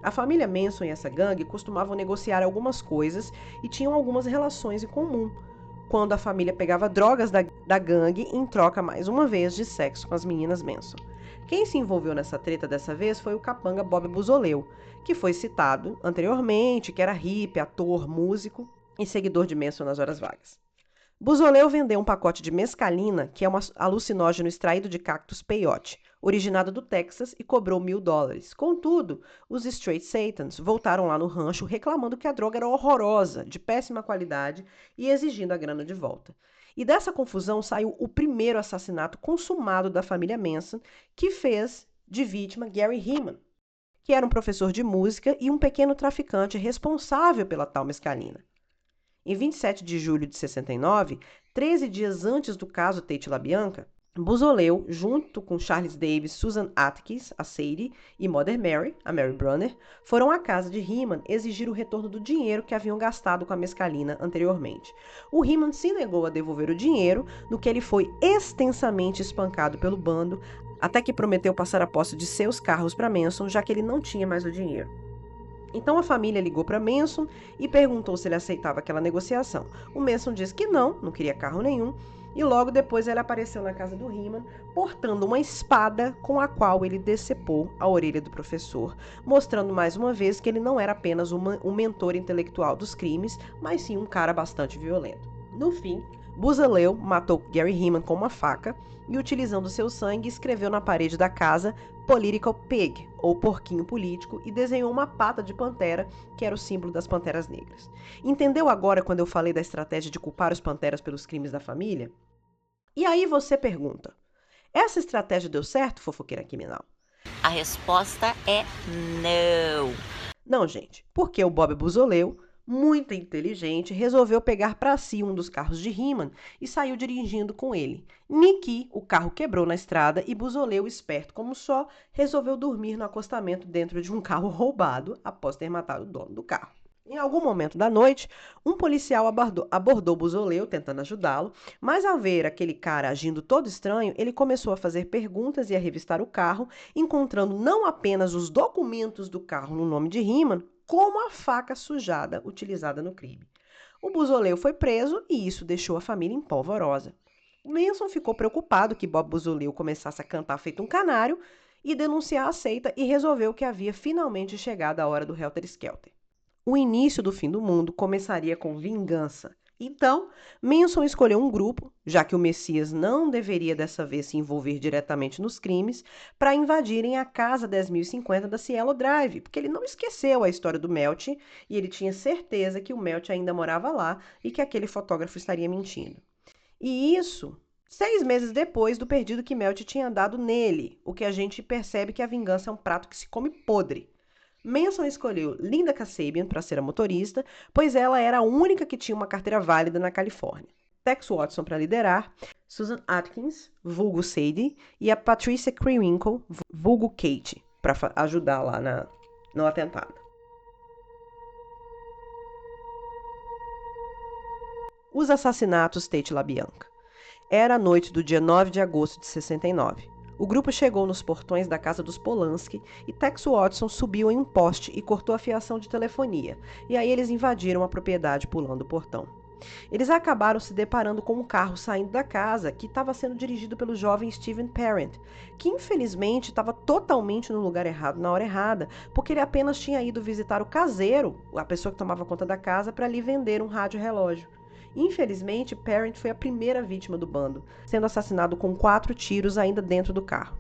A família Manson e essa gangue costumavam negociar algumas coisas e tinham algumas relações em comum, quando a família pegava drogas da gangue em troca, mais uma vez, de sexo com as meninas Manson. Quem se envolveu nessa treta dessa vez foi o capanga Bob Buzoleu, que foi citado anteriormente, que era hippie, ator, músico e seguidor de Manson nas horas vagas. Buzoleu vendeu um pacote de mescalina, que é um alucinógeno extraído de cactus peyote, originado do Texas, e cobrou $1.000. Contudo, os Straight Satans voltaram lá no rancho reclamando que a droga era horrorosa, de péssima qualidade e exigindo a grana de volta. E dessa confusão saiu o primeiro assassinato consumado da família Manson, que fez de vítima Gary Heeman, que era um professor de música e um pequeno traficante responsável pela tal mescalina. Em 27 de julho de 69, 13 dias antes do caso Tate LaBianca, Buzoleu, junto com Charles Davis, Susan Atkins, a Sadie, e Mother Mary, a Mary Brunner, foram à casa de Heeman exigir o retorno do dinheiro que haviam gastado com a mescalina anteriormente. O Heeman se negou a devolver o dinheiro, no que ele foi extensamente espancado pelo bando, até que prometeu passar a posse de seus carros para Manson, já que ele não tinha mais o dinheiro. Então a família ligou para Manson e perguntou se ele aceitava aquela negociação. O Manson disse que não queria carro nenhum, e logo depois ele apareceu na casa do Heeman portando uma espada com a qual ele decepou a orelha do professor, mostrando mais uma vez que ele não era apenas um mentor intelectual dos crimes, mas sim um cara bastante violento. No fim, Buzoleu matou Gary Heeman com uma faca e, utilizando seu sangue, escreveu na parede da casa Political Pig, ou porquinho político, e desenhou uma pata de pantera, que era o símbolo das Panteras Negras. Entendeu agora quando eu falei da estratégia de culpar os panteras pelos crimes da família? E aí você pergunta, essa estratégia deu certo, fofoqueira criminal? A resposta é não. Não, gente, porque o Bob Buzoleu, muito inteligente, resolveu pegar para si um dos carros de Heeman e saiu dirigindo com ele. Niki, o carro quebrou na estrada e Buzoleu, esperto como só, resolveu dormir no acostamento dentro de um carro roubado após ter matado o dono do carro. Em algum momento da noite, um policial abordou Buzoleu tentando ajudá-lo, mas ao ver aquele cara agindo todo estranho, ele começou a fazer perguntas e a revistar o carro, encontrando não apenas os documentos do carro no nome de Heeman, como a faca sujada utilizada no crime. O Buzoleu foi preso e isso deixou a família em polvorosa. O Manson ficou preocupado que Bob Buzoleu começasse a cantar feito um canário e denunciar a seita e resolveu que havia finalmente chegado a hora do Helter Skelter. O início do fim do mundo começaria com vingança. Então, Manson escolheu um grupo, já que o Messias não deveria dessa vez se envolver diretamente nos crimes, para invadirem a casa 10.050 da Cielo Drive, porque ele não esqueceu a história do Melt e ele tinha certeza que o Melt ainda morava lá e que aquele fotógrafo estaria mentindo. E isso 6 meses depois do perdido que Melt tinha dado nele, o que a gente percebe que a vingança é um prato que se come podre. Manson escolheu Linda Kasabian para ser a motorista, pois ela era a única que tinha uma carteira válida na Califórnia. Tex Watson para liderar, Susan Atkins, vulgo Sadie, e a Patricia Krenwinkel, vulgo Kate, para ajudar lá no atentado. Os assassinatos Tate LaBianca. Era a noite do dia 9 de agosto de 69. O grupo chegou nos portões da casa dos Polanski e Tex Watson subiu em um poste e cortou a fiação de telefonia. E aí eles invadiram a propriedade pulando o portão. Eles acabaram se deparando com um carro saindo da casa que estava sendo dirigido pelo jovem Steven Parent, que infelizmente estava totalmente no lugar errado na hora errada, porque ele apenas tinha ido visitar o caseiro, a pessoa que tomava conta da casa, para lhe vender um rádio-relógio. Infelizmente, Parent foi a primeira vítima do bando, sendo assassinado com 4 tiros ainda dentro do carro.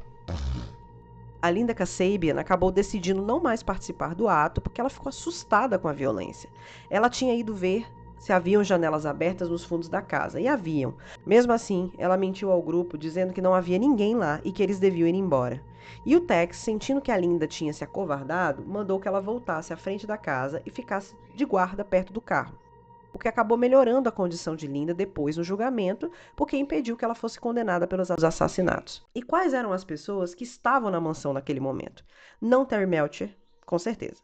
A Linda Kasabian acabou decidindo não mais participar do ato porque ela ficou assustada com a violência. Ela tinha ido ver se haviam janelas abertas nos fundos da casa, e haviam. Mesmo assim, ela mentiu ao grupo dizendo que não havia ninguém lá e que eles deviam ir embora. E o Tex, sentindo que a Linda tinha se acovardado, mandou que ela voltasse à frente da casa e ficasse de guarda perto do carro, o que acabou melhorando a condição de Linda depois no julgamento, porque impediu que ela fosse condenada pelos assassinatos. E quais eram as pessoas que estavam na mansão naquele momento? Não Terry Melcher, com certeza,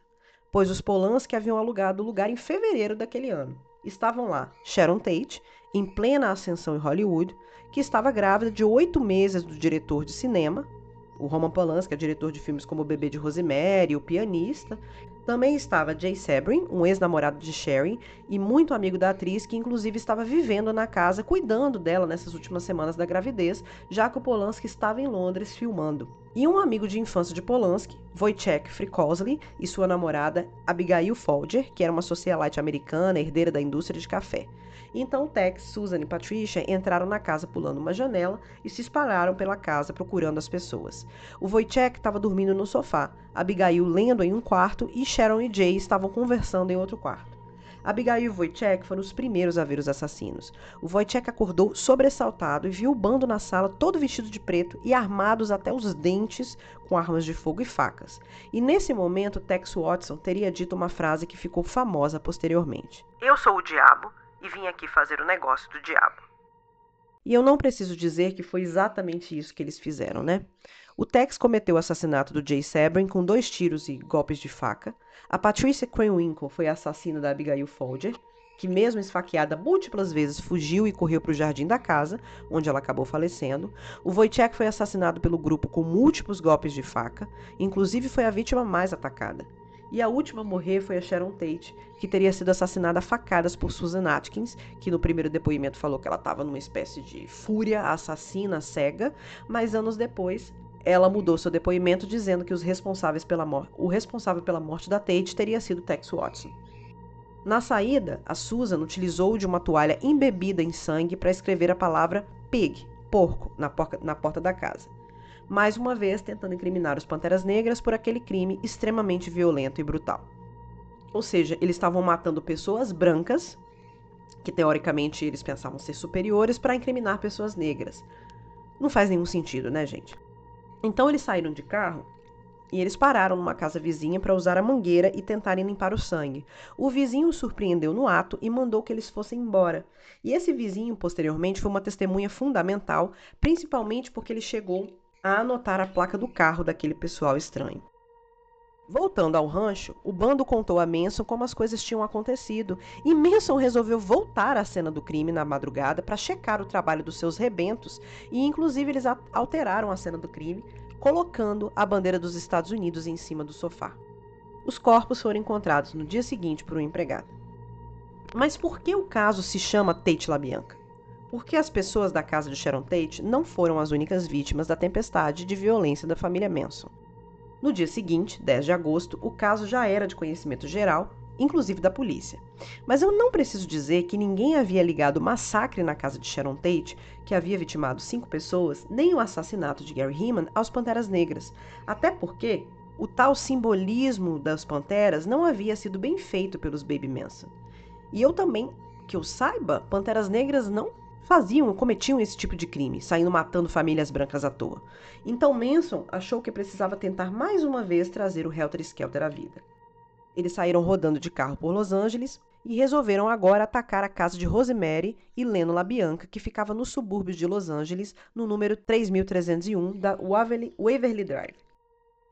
pois os Polanski haviam alugado o lugar em fevereiro daquele ano. Estavam lá Sharon Tate, em plena ascensão em Hollywood, que estava grávida de 8 meses do diretor de cinema, o Roman Polanski, é diretor de filmes como O Bebê de Rosemary, O Pianista. Também estava Jay Sebring, um ex-namorado de Sharon e muito amigo da atriz, que inclusive estava vivendo na casa, cuidando dela nessas últimas semanas da gravidez, já que o Polanski estava em Londres filmando. E um amigo de infância de Polanski, Wojciech Frykowski, e sua namorada Abigail Folger, que era uma socialite americana, herdeira da indústria de café. Então Tex, Susan e Patricia entraram na casa pulando uma janela e se espalharam pela casa procurando as pessoas. O Wojciech estava dormindo no sofá, Abigail lendo em um quarto e Sharon e Jay estavam conversando em outro quarto. Abigail e Wojciech foram os primeiros a ver os assassinos. O Wojciech acordou sobressaltado e viu o bando na sala todo vestido de preto e armados até os dentes com armas de fogo e facas. E nesse momento Tex Watson teria dito uma frase que ficou famosa posteriormente. "Eu sou o diabo e vim aqui fazer o negócio do diabo." E eu não preciso dizer que foi exatamente isso que eles fizeram, né? O Tex cometeu o assassinato do Jay Sebring com 2 tiros e golpes de faca. A Patricia Krenwinkel foi a assassina da Abigail Folger, que mesmo esfaqueada múltiplas vezes fugiu e correu para o jardim da casa, onde ela acabou falecendo. O Wojciech foi assassinado pelo grupo com múltiplos golpes de faca, inclusive foi a vítima mais atacada. E a última a morrer foi a Sharon Tate, que teria sido assassinada a facadas por Susan Atkins, que no primeiro depoimento falou que ela estava numa espécie de fúria assassina cega, mas anos depois ela mudou seu depoimento dizendo que o responsável pela morte da Tate teria sido Tex Watson. Na saída, a Susan utilizou de uma toalha embebida em sangue para escrever a palavra pig, porco, na porta da casa. Mais uma vez tentando incriminar os Panteras Negras por aquele crime extremamente violento e brutal. Ou seja, eles estavam matando pessoas brancas, que teoricamente eles pensavam ser superiores, para incriminar pessoas negras. Não faz nenhum sentido, né, gente? Então eles saíram de carro e eles pararam numa casa vizinha para usar a mangueira e tentarem limpar o sangue. O vizinho os surpreendeu no ato e mandou que eles fossem embora. E esse vizinho, posteriormente, foi uma testemunha fundamental, principalmente porque ele chegou a anotar a placa do carro daquele pessoal estranho. Voltando ao rancho, o bando contou a Manson como as coisas tinham acontecido, e Manson resolveu voltar à cena do crime na madrugada para checar o trabalho dos seus rebentos, e inclusive eles alteraram a cena do crime, colocando a bandeira dos Estados Unidos em cima do sofá. Os corpos foram encontrados no dia seguinte por um empregado. Mas por que o caso se chama Tate LaBianca? Porque as pessoas da casa de Sharon Tate não foram as únicas vítimas da tempestade de violência da família Manson. No dia seguinte, 10 de agosto, o caso já era de conhecimento geral, inclusive da polícia. Mas eu não preciso dizer que ninguém havia ligado o massacre na casa de Sharon Tate, que havia vitimado 5 pessoas, nem o assassinato de Gary Heeman aos Panteras Negras. Até porque o tal simbolismo das Panteras não havia sido bem feito pelos Baby Manson. E eu também, que eu saiba, Panteras Negras não cometiam esse tipo de crime, saindo matando famílias brancas à toa. Então Manson achou que precisava tentar mais uma vez trazer o Helter Skelter à vida. Eles saíram rodando de carro por Los Angeles e resolveram agora atacar a casa de Rosemary e Leno LaBianca, que ficava nos subúrbios de Los Angeles, no número 3301 da Waverly Drive.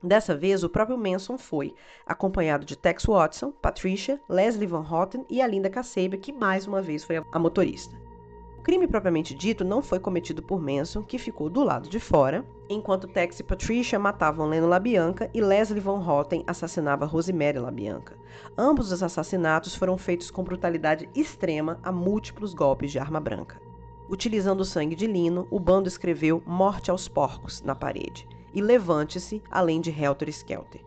Dessa vez, o próprio Manson foi, acompanhado de Tex Watson, Patricia, Leslie Van Houten e a Linda Kasabian, que mais uma vez foi a motorista. O crime propriamente dito não foi cometido por Manson, que ficou do lado de fora, enquanto Tex e Patricia matavam Leno LaBianca e Leslie Van Houten assassinava Rosemary LaBianca. Ambos os assassinatos foram feitos com brutalidade extrema a múltiplos golpes de arma branca. Utilizando sangue de lino, o bando escreveu "Morte aos porcos" na parede e "Levante-se", além de "Helter Skelter".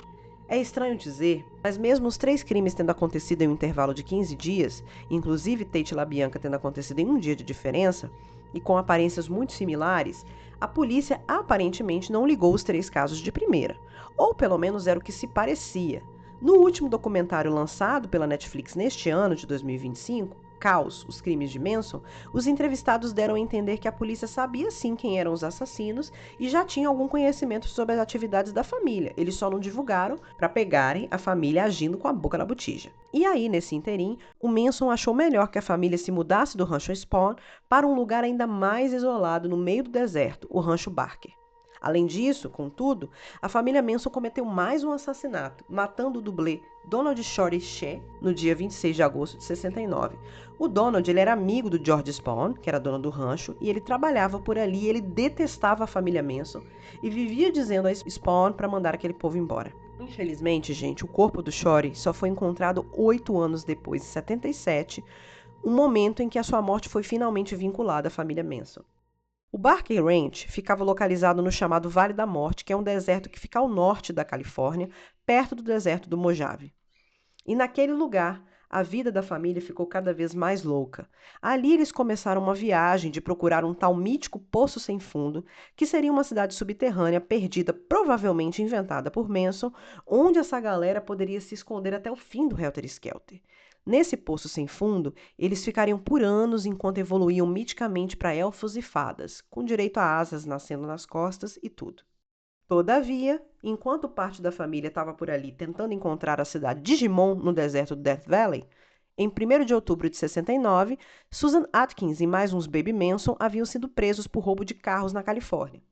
É estranho dizer, mas mesmo os 3 crimes tendo acontecido em um intervalo de 15 dias, inclusive Tate LaBianca tendo acontecido em um dia de diferença, e com aparências muito similares, a polícia aparentemente não ligou os 3 casos de primeira, ou pelo menos era o que se parecia. No último documentário lançado pela Netflix neste ano de 2025, Caos, os crimes de Manson, os entrevistados deram a entender que a polícia sabia sim quem eram os assassinos e já tinha algum conhecimento sobre as atividades da família. Eles só não divulgaram para pegarem a família agindo com a boca na botija. E aí, nesse interim, o Manson achou melhor que a família se mudasse do rancho Spawn para um lugar ainda mais isolado no meio do deserto, o rancho Barker. Além disso, contudo, a família Manson cometeu mais um assassinato, matando o dublê Donald Shorty Shea no dia 26 de agosto de 69. O Donald ele era amigo do George Spawn, que era dono do rancho, e ele trabalhava por ali, ele detestava a família Manson e vivia dizendo a Spawn para mandar aquele povo embora. Infelizmente, gente, o corpo do Shorty só foi encontrado 8 anos depois, em 77, um momento em que a sua morte foi finalmente vinculada à família Manson. O Barker Ranch ficava localizado no chamado Vale da Morte, que é um deserto que fica ao norte da Califórnia, perto do deserto do Mojave. E naquele lugar, a vida da família ficou cada vez mais louca. Ali eles começaram uma viagem de procurar um tal mítico Poço Sem Fundo, que seria uma cidade subterrânea perdida, provavelmente inventada por Manson, onde essa galera poderia se esconder até o fim do Helter Skelter. Nesse poço sem fundo, eles ficariam por anos enquanto evoluíam miticamente para elfos e fadas, com direito a asas nascendo nas costas e tudo. Todavia, enquanto parte da família estava por ali tentando encontrar a cidade Digimon no deserto do Death Valley, em 1º de outubro de 69, Susan Atkins e mais uns Baby Manson haviam sido presos por roubo de carros na Califórnia.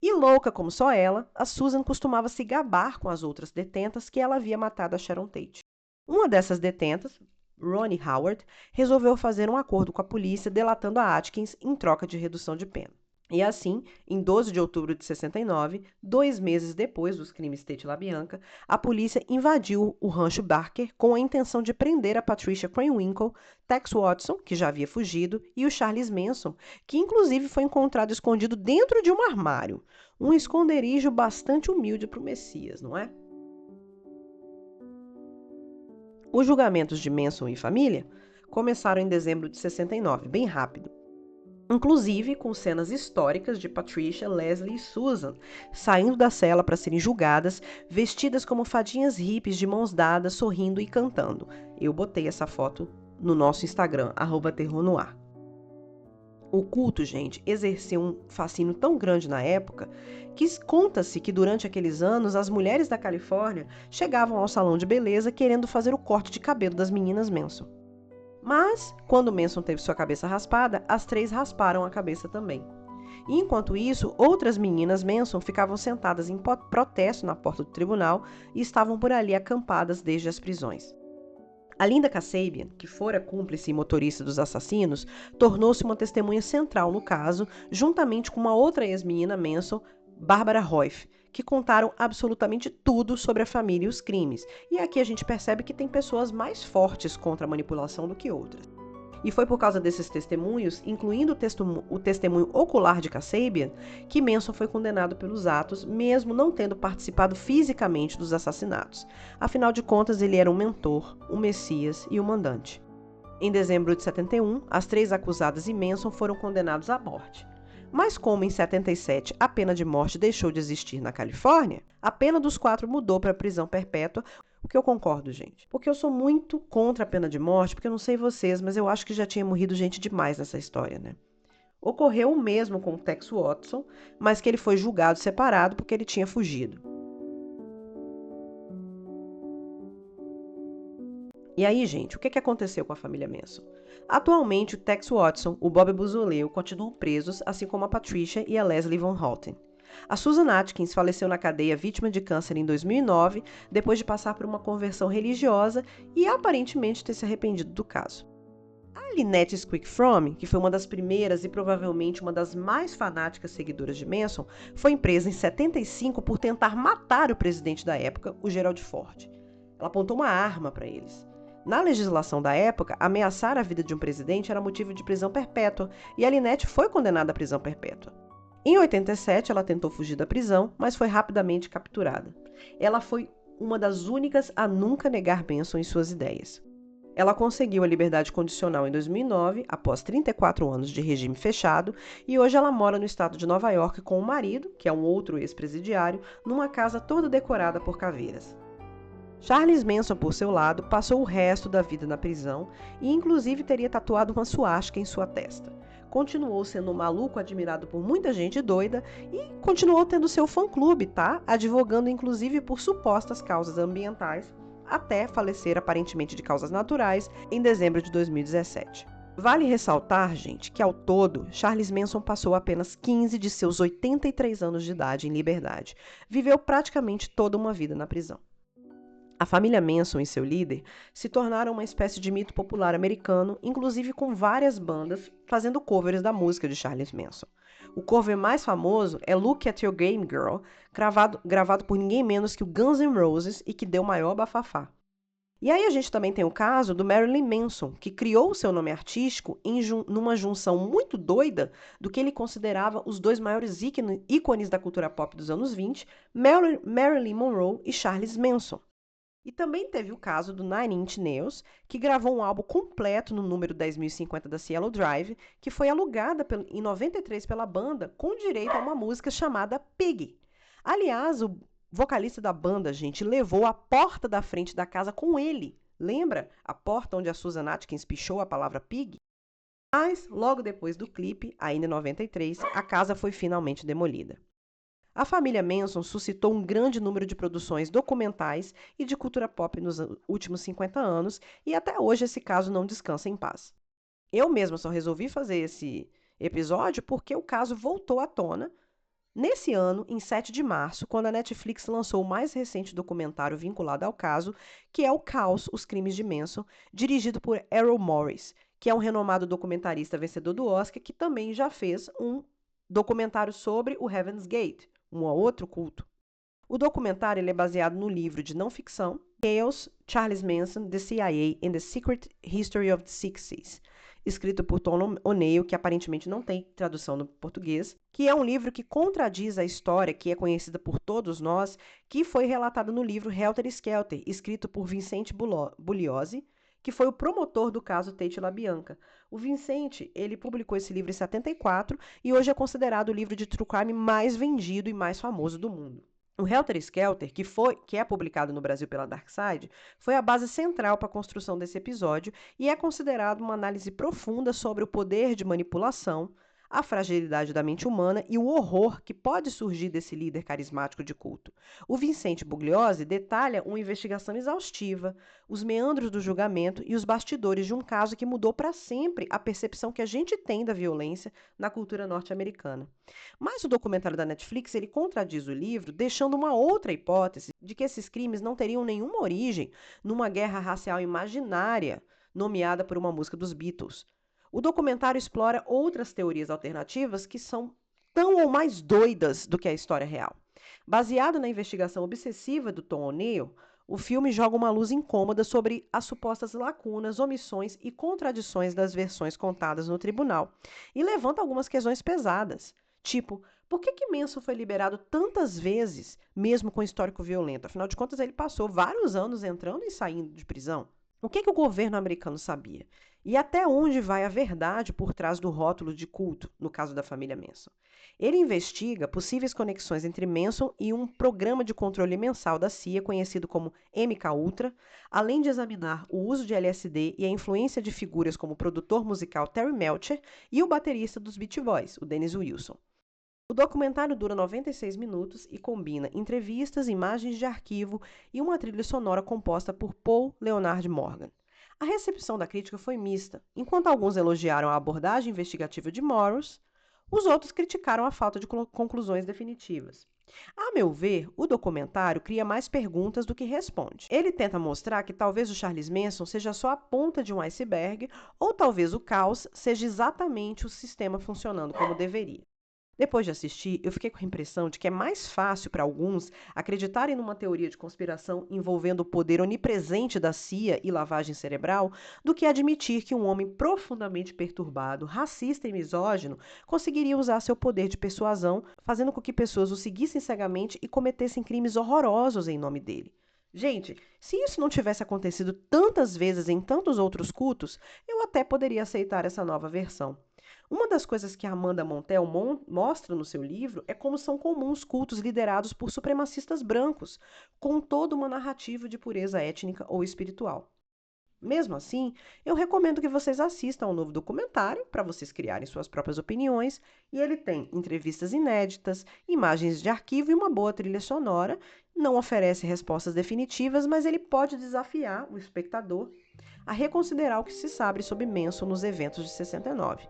E louca como só ela, a Susan costumava se gabar com as outras detentas que ela havia matado a Sharon Tate. Uma dessas detentas, Ronnie Howard, resolveu fazer um acordo com a polícia delatando a Atkins em troca de redução de pena. E assim, em 12 de outubro de 69, 2 meses depois dos crimes Tate LaBianca, a polícia invadiu o rancho Barker com a intenção de prender a Patricia Krenwinkel, Tex Watson, que já havia fugido, e o Charles Manson, que inclusive foi encontrado escondido dentro de um armário. Um esconderijo bastante humilde para o Messias, não é? Os julgamentos de Manson e família começaram em dezembro de 69, bem rápido. Inclusive com cenas históricas de Patricia, Leslie e Susan saindo da cela para serem julgadas, vestidas como fadinhas hippies de mãos dadas, sorrindo e cantando. Eu botei essa foto no nosso Instagram, @terrornoar. O culto, gente, exerceu um fascínio tão grande na época que conta-se que durante aqueles anos as mulheres da Califórnia chegavam ao salão de beleza querendo fazer o corte de cabelo das meninas Manson. Mas, quando Manson teve sua cabeça raspada, as 3 rasparam a cabeça também. E, enquanto isso, outras meninas Manson ficavam sentadas em protesto na porta do tribunal e estavam por ali acampadas desde as prisões. A Linda Kasabian, que fora cúmplice e motorista dos assassinos, tornou-se uma testemunha central no caso, juntamente com uma outra ex-menina Manson, Barbara Roif, que contaram absolutamente tudo sobre a família e os crimes. E aqui a gente percebe que tem pessoas mais fortes contra a manipulação do que outras. E foi por causa desses testemunhos, incluindo o testemunho ocular de Kasabian, que Manson foi condenado pelos atos, mesmo não tendo participado fisicamente dos assassinatos. Afinal de contas, ele era um mentor, um messias e um mandante. Em dezembro de 71, as 3 acusadas e Manson foram condenados à morte. Mas como em 77 a pena de morte deixou de existir na Califórnia, a pena dos 4 mudou para prisão perpétua. O que eu concordo, gente. Porque eu sou muito contra a pena de morte, porque eu não sei vocês, mas eu acho que já tinha morrido gente demais nessa história, né? Ocorreu o mesmo com o Tex Watson, mas que ele foi julgado separado porque ele tinha fugido. E aí, gente, o que aconteceu com a família Manson? Atualmente, o Tex Watson, o Bob Buzzoleu continuam presos, assim como a Patricia e a Leslie Van Houten. A Susan Atkins faleceu na cadeia vítima de câncer em 2009, depois de passar por uma conversão religiosa e aparentemente ter se arrependido do caso. A Lynette Squick Fromm, que foi uma das primeiras e provavelmente uma das mais fanáticas seguidoras de Manson, foi presa em 75 por tentar matar o presidente da época, o Gerald Ford. Ela apontou uma arma para eles. Na legislação da época, ameaçar a vida de um presidente era motivo de prisão perpétua, e a Lynette foi condenada à prisão perpétua. Em 87, ela tentou fugir da prisão, mas foi rapidamente capturada. Ela foi uma das únicas a nunca negar Manson em suas ideias. Ela conseguiu a liberdade condicional em 2009, após 34 anos de regime fechado, e hoje ela mora no estado de Nova York com o marido, que é um outro ex-presidiário, numa casa toda decorada por caveiras. Charles Manson, por seu lado, passou o resto da vida na prisão e inclusive teria tatuado uma suástica em sua testa. Continuou sendo um maluco admirado por muita gente doida e continuou tendo seu fã-clube, tá? Advogando inclusive por supostas causas ambientais, até falecer aparentemente de causas naturais em dezembro de 2017. Vale ressaltar, gente, que ao todo, Charles Manson passou apenas 15 de seus 83 anos de idade em liberdade. Viveu praticamente toda uma vida na prisão. A família Manson e seu líder se tornaram uma espécie de mito popular americano, inclusive com várias bandas fazendo covers da música de Charles Manson. O cover mais famoso é Look at Your Game Girl, gravado por ninguém menos que o Guns N' Roses e que deu maior bafafá. E aí a gente também tem o caso do Marilyn Manson, que criou o seu nome artístico numa junção muito doida do que ele considerava os dois maiores ícones da cultura pop dos anos 20, Marilyn Monroe e Charles Manson. E também teve o caso do Nine Inch Nails, que gravou um álbum completo no número 10.050 da Cielo Drive, que foi alugada em 93 pela banda, com direito a uma música chamada Pig. Aliás, o vocalista da banda, gente, levou a porta da frente da casa com ele. Lembra? A porta onde a Susan Atkins pichou a palavra Pig? Mas, logo depois do clipe, ainda em 93, a casa foi finalmente demolida. A família Manson suscitou um grande número de produções documentais e de cultura pop nos últimos 50 anos, e até hoje esse caso não descansa em paz. Eu mesma só resolvi fazer esse episódio porque o caso voltou à tona nesse ano, em 7 de março, quando a Netflix lançou o mais recente documentário vinculado ao caso, que é o Caos, Os Crimes de Manson, dirigido por Errol Morris, que é um renomado documentarista vencedor do Oscar, que também já fez um documentário sobre o Heaven's Gate, um outro culto. O documentário ele é baseado no livro de não ficção Chaos, Charles Manson, The CIA and the Secret History of the Sixties, escrito por Tom O'Neill, que aparentemente não tem tradução no português, que é um livro que contradiz a história que é conhecida por todos nós, que foi relatada no livro Helter Skelter, escrito por Vincente Bugliosi, que foi o promotor do caso Tate LaBianca. O Vincente, ele publicou esse livro em 74 e hoje é considerado o livro de true crime mais vendido e mais famoso do mundo. O Helter Skelter, que é publicado no Brasil pela Darkside, foi a base central para a construção desse episódio e é considerado uma análise profunda sobre o poder de manipulação, a fragilidade da mente humana e o horror que pode surgir desse líder carismático de culto. O Vincente Bugliosi detalha uma investigação exaustiva, os meandros do julgamento e os bastidores de um caso que mudou para sempre a percepção que a gente tem da violência na cultura norte-americana. Mas o documentário da Netflix ele contradiz o livro, deixando uma outra hipótese de que esses crimes não teriam nenhuma origem numa guerra racial imaginária nomeada por uma música dos Beatles. O documentário explora outras teorias alternativas que são tão ou mais doidas do que a história real. Baseado na investigação obsessiva do Tom O'Neill, o filme joga uma luz incômoda sobre as supostas lacunas, omissões e contradições das versões contadas no tribunal e levanta algumas questões pesadas, tipo, por que Manson foi liberado tantas vezes, mesmo com histórico violento? Afinal de contas, ele passou vários anos entrando e saindo de prisão. O que o governo americano sabia? E até onde vai a verdade por trás do rótulo de culto, no caso da família Manson? Ele investiga possíveis conexões entre Manson e um programa de controle mensal da CIA conhecido como MKUltra, além de examinar o uso de LSD e a influência de figuras como o produtor musical Terry Melcher e o baterista dos Beach Boys, o Dennis Wilson. O documentário dura 96 minutos e combina entrevistas, imagens de arquivo e uma trilha sonora composta por Paul Leonard Morgan. A recepção da crítica foi mista. Enquanto alguns elogiaram a abordagem investigativa de Morris, os outros criticaram a falta de conclusões definitivas. A meu ver, o documentário cria mais perguntas do que responde. Ele tenta mostrar que talvez o Charles Manson seja só a ponta de um iceberg, ou talvez o caos seja exatamente o sistema funcionando como deveria. Depois de assistir, eu fiquei com a impressão de que é mais fácil para alguns acreditarem numa teoria de conspiração envolvendo o poder onipresente da CIA e lavagem cerebral do que admitir que um homem profundamente perturbado, racista e misógino conseguiria usar seu poder de persuasão, fazendo com que pessoas o seguissem cegamente e cometessem crimes horrorosos em nome dele. Gente, se isso não tivesse acontecido tantas vezes em tantos outros cultos, eu até poderia aceitar essa nova versão. Uma das coisas que Amanda Montell mostra no seu livro é como são comuns cultos liderados por supremacistas brancos, com toda uma narrativa de pureza étnica ou espiritual. Mesmo assim, eu recomendo que vocês assistam ao novo documentário para vocês criarem suas próprias opiniões, e ele tem entrevistas inéditas, imagens de arquivo e uma boa trilha sonora. Não oferece respostas definitivas, mas ele pode desafiar o espectador a reconsiderar o que se sabe sobre Manson nos eventos de 69.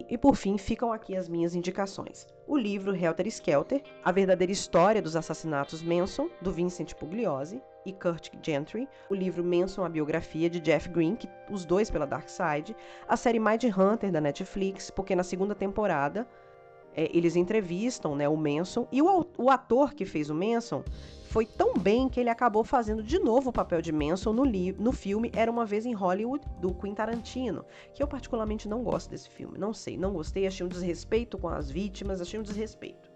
E por fim, ficam aqui as minhas indicações. O livro Helter Skelter, A Verdadeira História dos Assassinatos Manson, do Vincent Pugliose e Kurt Gentry. O livro Manson, a Biografia, de Jeff Green, os dois pela Dark Side. A série Mindhunter, da Netflix, porque na segunda temporada eles entrevistam, o Manson. E o ator que fez o Manson foi tão bem que ele acabou fazendo de novo o papel de Manson no filme Era Uma Vez em Hollywood, do Quentin Tarantino, que eu particularmente não gosto desse filme. Não sei, não gostei, achei um desrespeito com as vítimas, achei um desrespeito.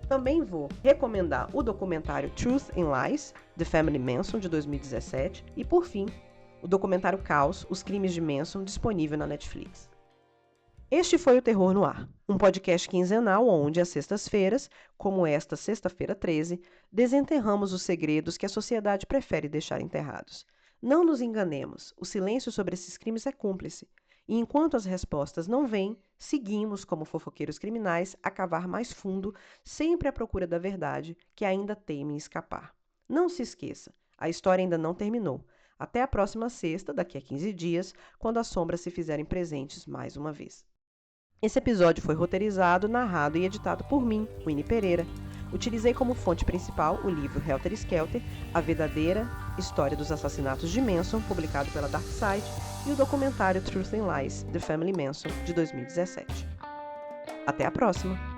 Também vou recomendar o documentário Truth and Lies, The Family Manson, de 2017. E, por fim, o documentário Caos, Os Crimes de Manson, disponível na Netflix. Este foi o Terror no Ar, um podcast quinzenal onde, às sextas-feiras, como esta sexta-feira 13, desenterramos os segredos que a sociedade prefere deixar enterrados. Não nos enganemos, o silêncio sobre esses crimes é cúmplice, e enquanto as respostas não vêm, seguimos, como fofoqueiros criminais, a cavar mais fundo, sempre à procura da verdade, que ainda teima em escapar. Não se esqueça, a história ainda não terminou. Até a próxima sexta, daqui a 15 dias, quando as sombras se fizerem presentes mais uma vez. Esse episódio foi roteirizado, narrado e editado por mim, Winnie Pereira. Utilizei como fonte principal o livro Helter Skelter, A Verdadeira História dos Assassinatos de Manson, publicado pela Dark Side, e o documentário Truth and Lies, The Family Manson, de 2017. Até a próxima!